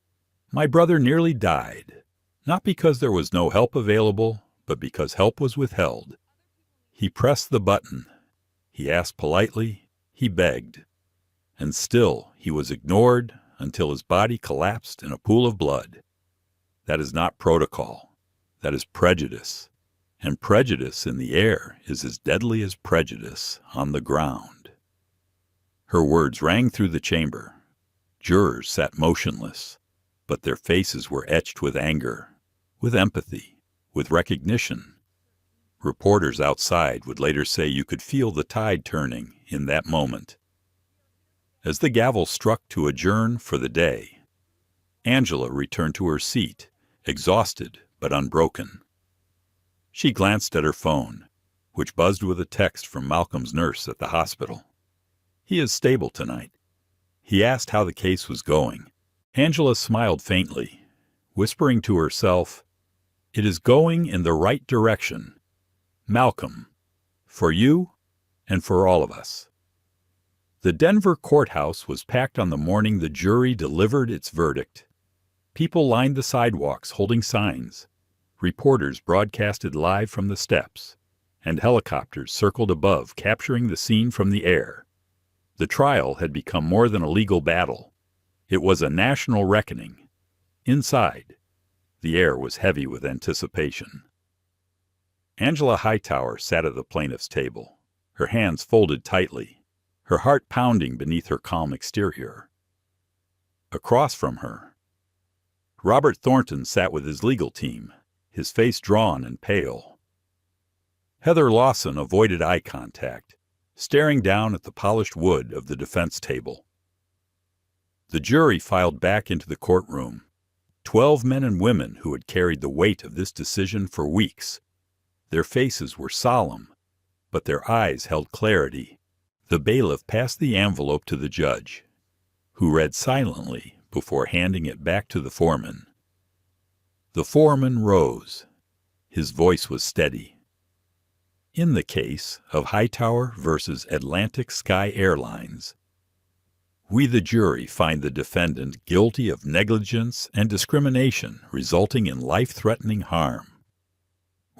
my brother nearly died, not because there was no help available, but because help was withheld. He pressed the button. He asked politely. He begged. And still he was ignored until his body collapsed in a pool of blood. That is not protocol. That is prejudice. And prejudice in the air is as deadly as prejudice on the ground." Her words rang through the chamber. Jurors sat motionless, but their faces were etched with anger, with empathy, with recognition. Reporters outside would later say you could feel the tide turning in that moment. As the gavel struck to adjourn for the day, Angela returned to her seat, exhausted but unbroken. She glanced at her phone, which buzzed with a text from Malcolm's nurse at the hospital. "He is stable tonight." He asked how the case was going. Angela smiled faintly, whispering to herself, "It is going in the right direction, Malcolm, for you and for all of us." The Denver courthouse was packed on the morning the jury delivered its verdict. People lined the sidewalks holding signs. Reporters broadcasted live from the steps, and helicopters circled above, capturing the scene from the air. The trial had become more than a legal battle. It was a national reckoning. Inside, the air was heavy with anticipation. Angela Hightower sat at the plaintiff's table, her hands folded tightly, her heart pounding beneath her calm exterior. Across from her, Robert Thornton sat with his legal team, his face drawn and pale. Heather Lawson avoided eye contact, staring down at the polished wood of the defense table. The jury filed back into the courtroom, 12 men and women who had carried the weight of this decision for weeks. Their faces were solemn, but their eyes held clarity. The bailiff passed the envelope to the judge, who read silently before handing it back to the foreman. The foreman rose. His voice was steady. In the case of Hightower versus Atlantic Sky Airlines, we, the jury, find the defendant guilty of negligence and discrimination resulting in life-threatening harm.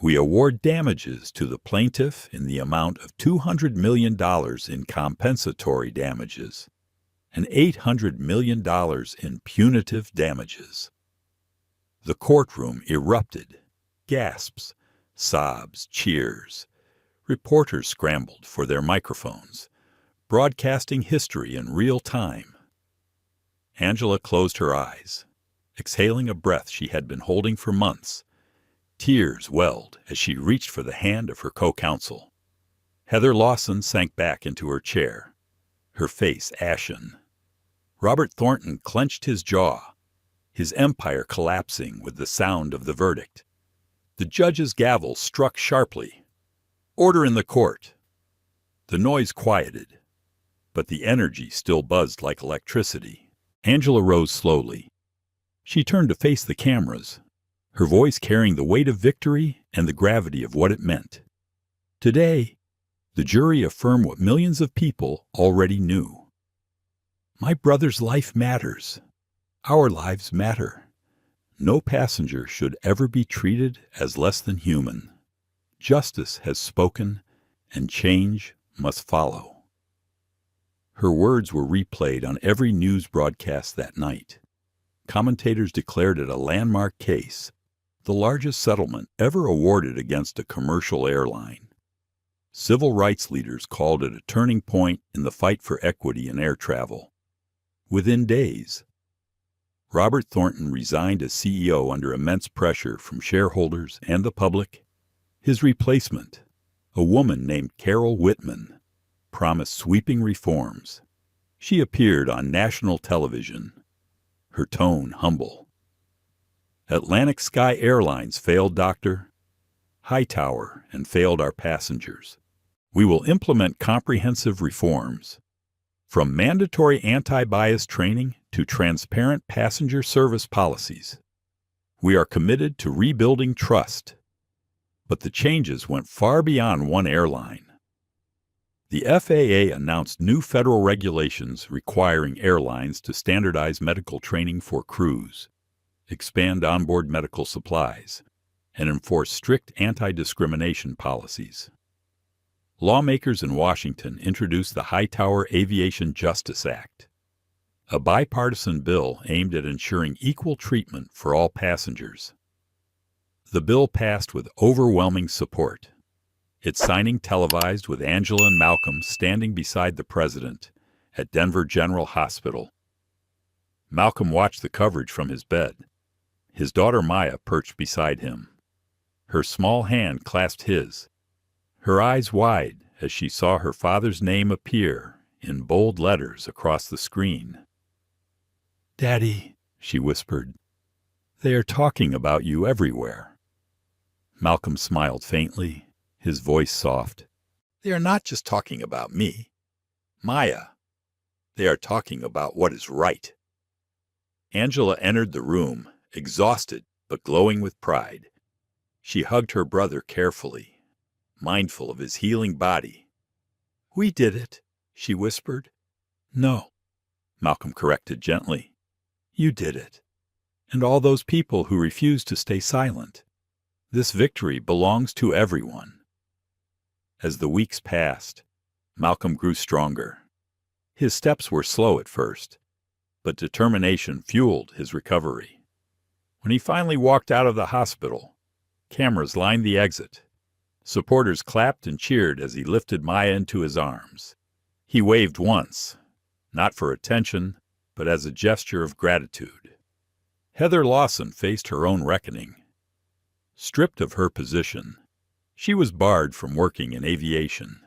We award damages to the plaintiff in the amount of $200 million in compensatory damages and $800 million in punitive damages. The courtroom erupted. Gasps, sobs, cheers. Reporters scrambled for their microphones, broadcasting history in real time. Angela closed her eyes, exhaling a breath she had been holding for months. Tears welled as she reached for the hand of her co-counsel. Heather Lawson sank back into her chair, her face ashen. Robert Thornton clenched his jaw, his empire collapsing with the sound of the verdict. The judge's gavel struck sharply. "Order in the court." The noise quieted, but the energy still buzzed like electricity. Angela rose slowly. She turned to face the cameras, her voice carrying the weight of victory and the gravity of what it meant. Today, the jury affirmed what millions of people already knew. My brother's life matters. Our lives matter. No passenger should ever be treated as less than human. Justice has spoken, and change must follow. Her words were replayed on every news broadcast that night. Commentators declared it a landmark case, the largest settlement ever awarded against a commercial airline. Civil rights leaders called it a turning point in the fight for equity in air travel. Within days, Robert Thornton resigned as CEO under immense pressure from shareholders and the public. His replacement, a woman named Carol Whitman, promised sweeping reforms. She appeared on national television, her tone humble. Atlantic Sky Airlines failed, Doctor. Hightower and failed our passengers. We will implement comprehensive reforms, from mandatory anti-bias training to transparent passenger service policies. We are committed to rebuilding trust. But the changes went far beyond one airline. The FAA announced new federal regulations requiring airlines to standardize medical training for crews, expand onboard medical supplies, and enforce strict anti-discrimination policies. Lawmakers in Washington introduced the Hightower Aviation Justice Act, a bipartisan bill aimed at ensuring equal treatment for all passengers. The bill passed with overwhelming support, its signing televised with Angela and Malcolm standing beside the president at Denver General Hospital. Malcolm watched the coverage from his bed, his daughter Maya perched beside him. Her small hand clasped his, her eyes wide as she saw her father's name appear in bold letters across the screen. "Daddy," she whispered, "they are talking about you everywhere." Malcolm smiled faintly, his voice soft. "They are not just talking about me, Maya. They are talking about what is right." Angela entered the room, exhausted but glowing with pride. She hugged her brother carefully, mindful of his healing body. "We did it," she whispered. "No," Malcolm corrected gently. "You did it. And all those people who refused to stay silent. This victory belongs to everyone." As the weeks passed, Malcolm grew stronger. His steps were slow at first, but determination fueled his recovery. When he finally walked out of the hospital, cameras lined the exit. Supporters clapped and cheered as he lifted Maya into his arms. He waved once, not for attention, but as a gesture of gratitude. Heather Lawson faced her own reckoning. Stripped of her position, she was barred from working in aviation.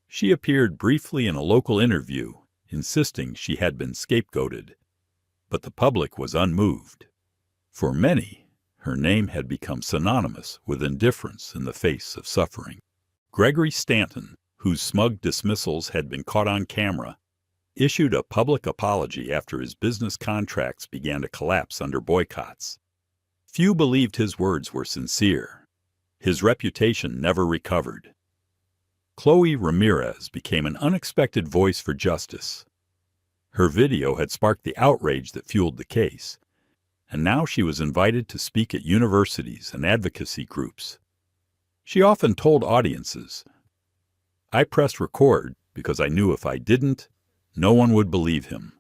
She appeared briefly in a local interview, insisting she had been scapegoated, but the public was unmoved. For many, her name had become synonymous with indifference in the face of suffering. Gregory Stanton, whose smug dismissals had been caught on camera, issued a public apology after his business contracts began to collapse under boycotts. Few believed his words were sincere. His reputation never recovered. Chloe Ramirez became an unexpected voice for justice. Her video had sparked the outrage that fueled the case, and now she was invited to speak at universities and advocacy groups. She often told audiences, "I pressed record because I knew if I didn't, no one would believe him.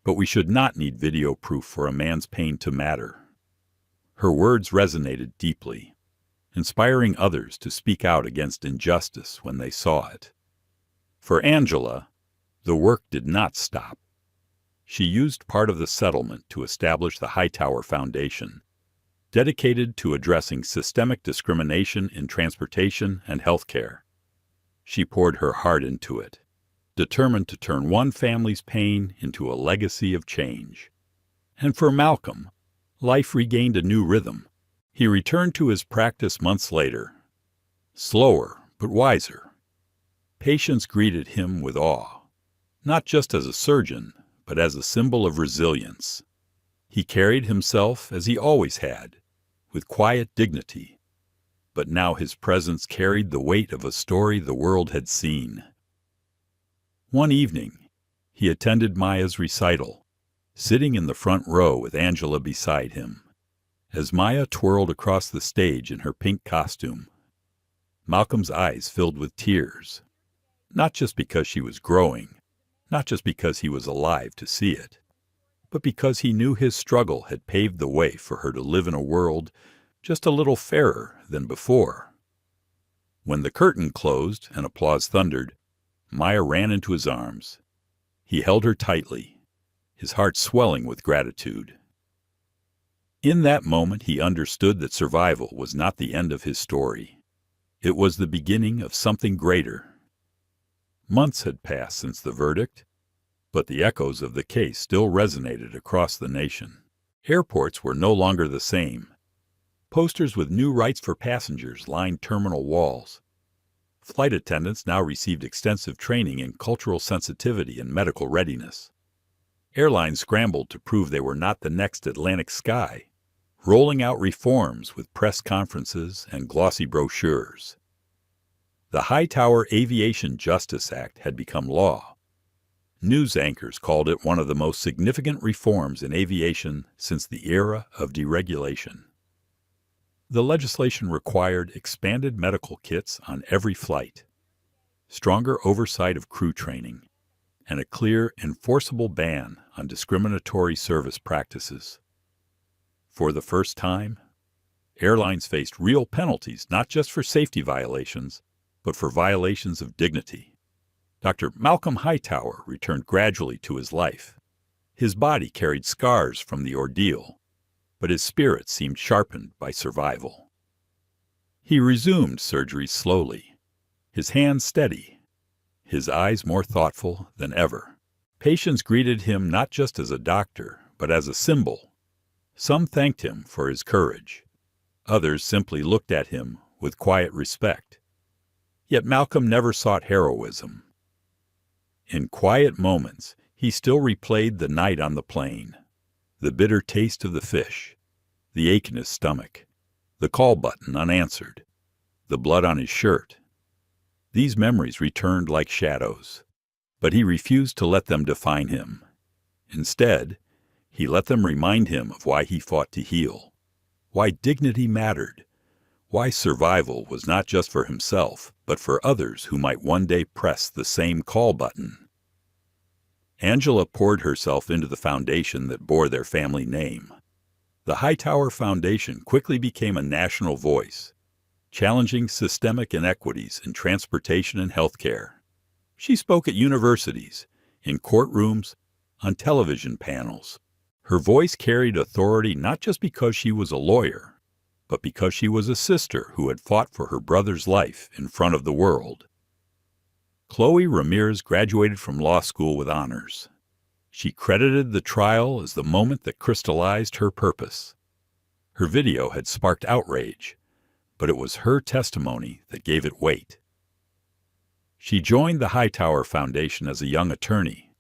But we should not need video proof for a man's pain to matter." Her words resonated deeply, inspiring others to speak out against injustice when they saw it. For Angela, the work did not stop. She used part of the settlement to establish the Hightower Foundation, dedicated to addressing systemic discrimination in transportation and healthcare. She poured her heart into it, determined to turn one family's pain into a legacy of change. And for Malcolm, life regained a new rhythm. He returned to his practice months later, slower but wiser. Patients greeted him with awe, not just as a surgeon, but as a symbol of resilience. He carried himself as he always had, with quiet dignity, but now his presence carried the weight of a story the world had seen. One evening, he attended Maya's recital, sitting in the front row with Angela beside him. As Maya twirled across the stage in her pink costume, Malcolm's eyes filled with tears, not just because she was growing, not just because he was alive to see it, but because he knew his struggle had paved the way for her to live in a world just a little fairer than before. When the curtain closed and applause thundered, Maya ran into his arms. He held her tightly, his heart swelling with gratitude. In that moment, he understood that survival was not the end of his story. It was the beginning of something greater. Months had passed since the verdict, but the echoes of the case still resonated across the nation. Airports were no longer the same. Posters with new rights for passengers lined terminal walls. Flight attendants now received extensive training in cultural sensitivity and medical readiness. Airlines scrambled to prove they were not the next Atlantic Sky, rolling out reforms with press conferences and glossy brochures. The Hightower Aviation Justice Act had become law. News anchors called it one of the most significant reforms in aviation since the era of deregulation. The legislation required expanded medical kits on every flight, stronger oversight of crew training, and a clear, enforceable ban on discriminatory service practices. For the first time, airlines faced real penalties not just for safety violations, but for violations of dignity. Dr. Malcolm Hightower returned gradually to his life. His body carried scars from the ordeal, but his spirit seemed sharpened by survival. He resumed surgery slowly, his hands steady, his eyes more thoughtful than ever. Patients greeted him not just as a doctor, but as a symbol. Some thanked him for his courage. Others simply looked at him with quiet respect. Yet Malcolm never sought heroism. In quiet moments, he still replayed the night on the plane, the bitter taste of the fish, the ache in his stomach, the call button unanswered, the blood on his shirt. These memories returned like shadows, but he refused to let them define him. Instead, he let them remind him of why he fought to heal, why dignity mattered, why survival was not just for himself, but for others who might one day press the same call button. Angela poured herself into the foundation that bore their family name. The Hightower Foundation quickly became a national voice, challenging systemic inequities in transportation and healthcare. She spoke at universities, in courtrooms, on television panels. Her voice carried authority not just because she was a lawyer, but because she was a sister who had fought for her brother's life in front of the world. Chloe Ramirez graduated from law school with honors. She credited the trial as the moment that crystallized her purpose. Her video had sparked outrage, but it was her testimony that gave it weight. She joined the Hightower Foundation as a young attorney,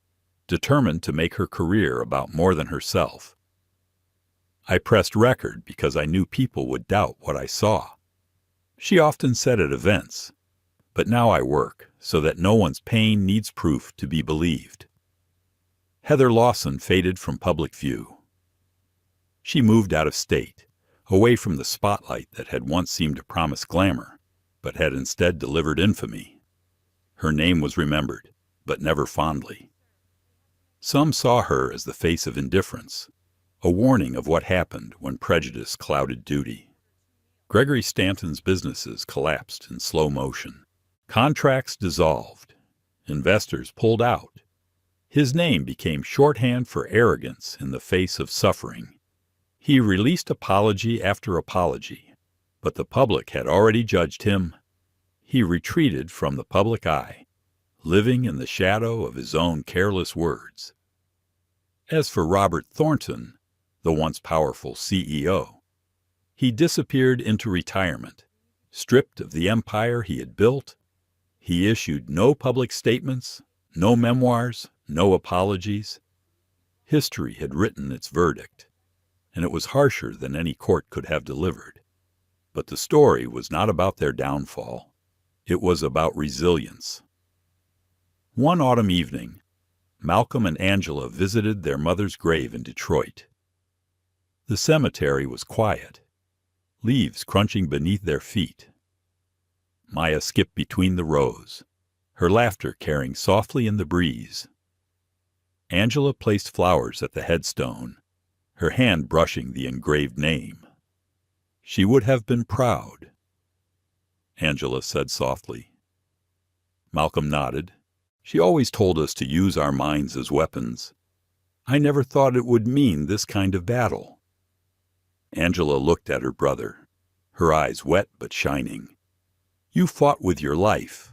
determined to make her career about more than herself. I pressed record because I knew people would doubt what I saw. She often said at events, but now I work so that no one's pain needs proof to be believed. Heather Lawson faded from public view. She moved out of state, away from the spotlight that had once seemed to promise glamour, but had instead delivered infamy. Her name was remembered, but never fondly. Some saw her as the face of indifference, a warning of what happened when prejudice clouded duty. Gregory Stanton's businesses collapsed in slow motion. Contracts dissolved. Investors pulled out. His name became shorthand for arrogance in the face of suffering. He released apology after apology, but the public had already judged him. He retreated from the public eye, living in the shadow of his own careless words. As for Robert Thornton, the once powerful CEO, he disappeared into retirement, stripped of the empire he had built. He issued no public statements, no memoirs, no apologies. History had written its verdict, and it was harsher than any court could have delivered. But the story was not about their downfall. It was about resilience. One autumn evening, Malcolm and Angela visited their mother's grave in Detroit. The cemetery was quiet, leaves crunching beneath their feet. Maya skipped between the rows, her laughter carrying softly in the breeze. Angela placed flowers at the headstone, her hand brushing the engraved name. She would have been proud, Angela said softly. Malcolm nodded. She always told us to use our minds as weapons. I never thought it would mean this kind of battle. Angela looked at her brother, her eyes wet but shining. You fought with your life.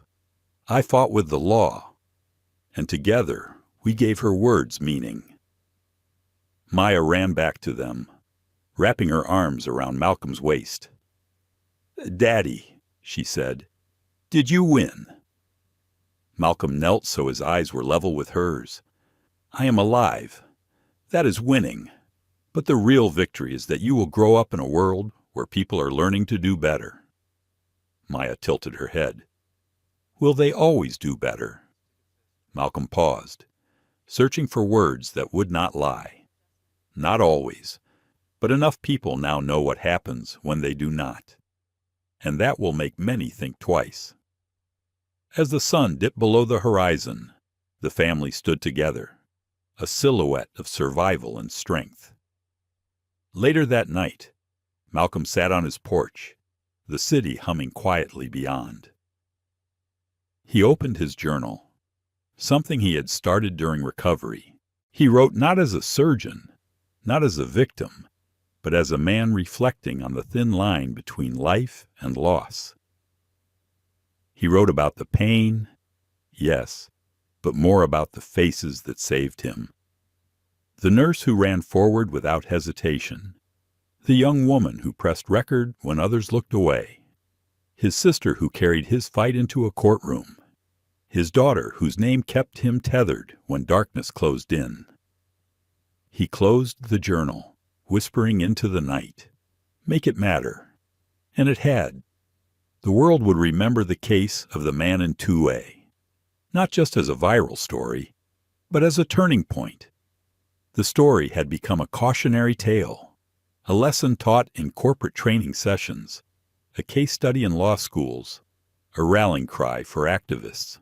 I fought with the law. And together, we gave her words meaning. Maya ran back to them, wrapping her arms around Malcolm's waist. Daddy, she said, did you win? Malcolm knelt so his eyes were level with hers. I am alive. That is winning. But the real victory is that you will grow up in a world where people are learning to do better. Maya tilted her head. Will they always do better? Malcolm paused, searching for words that would not lie. Not always, but enough people now know what happens when they do not. And that will make many think twice. As the sun dipped below the horizon, the family stood together, a silhouette of survival and strength. Later that night, Malcolm sat on his porch, the city humming quietly beyond. He opened his journal, something he had started during recovery. He wrote not as a surgeon, not as a victim, but as a man reflecting on the thin line between life and loss. He wrote about the pain, yes, but more about the faces that saved him. The nurse who ran forward without hesitation, the young woman who pressed record when others looked away, his sister who carried his fight into a courtroom, his daughter whose name kept him tethered when darkness closed in. He closed the journal, whispering into the night, "Make it matter." And it had. The world would remember the case of the man in 2A, not just as a viral story, but as a turning point. The story had become a cautionary tale, a lesson taught in corporate training sessions, a case study in law schools, a rallying cry for activists.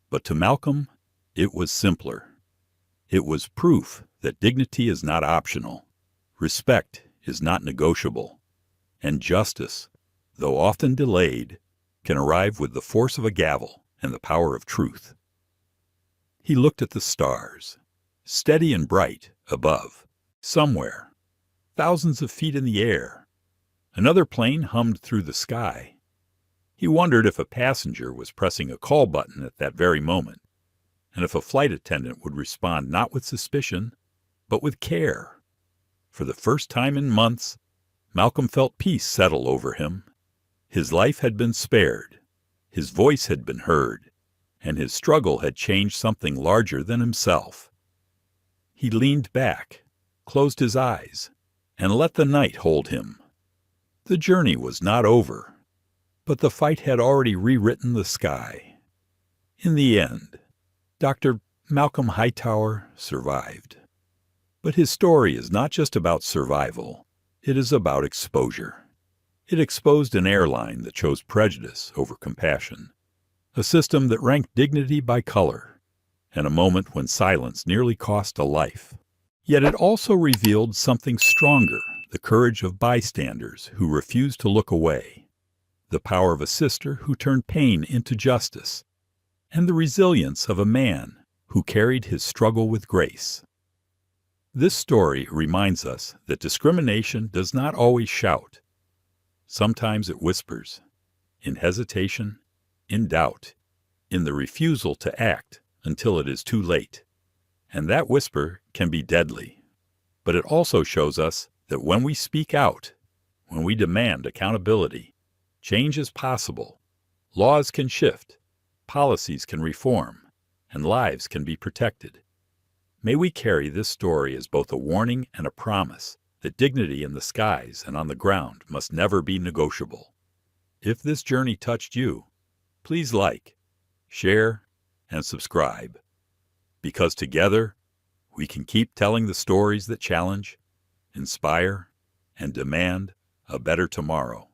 But to Malcolm, it was simpler. It was proof that dignity is not optional, respect is not negotiable, and justice, though often delayed, can arrive with the force of a gavel and the power of truth. He looked at the stars, steady and bright above, somewhere, thousands of feet in the air. Another plane hummed through the sky. He wondered if a passenger was pressing a call button at that very moment, and if a flight attendant would respond not with suspicion, but with care. For the first time in months, Malcolm felt peace settle over him. His life had been spared, his voice had been heard, and his struggle had changed something larger than himself. He leaned back, closed his eyes, and let the night hold him. The journey was not over, but the fight had already rewritten the sky. In the end, Dr. Malcolm Hightower survived. But his story is not just about survival, it is about exposure. It exposed an airline that chose prejudice over compassion, a system that ranked dignity by color, and a moment when silence nearly cost a life. Yet it also revealed something stronger, the courage of bystanders who refused to look away, the power of a sister who turned pain into justice, and the resilience of a man who carried his struggle with grace. This story reminds us that discrimination does not always shout. Sometimes it whispers, in hesitation, in doubt, in the refusal to act until it is too late. And that whisper can be deadly. But it also shows us that when we speak out, when we demand accountability, change is possible. Laws can shift, policies can reform, and lives can be protected. May we carry this story as both a warning and a promise that dignity in the skies and on the ground must never be negotiable. If this journey touched you, please like, share, and subscribe. Because together, we can keep telling the stories that challenge, inspire, and demand a better tomorrow.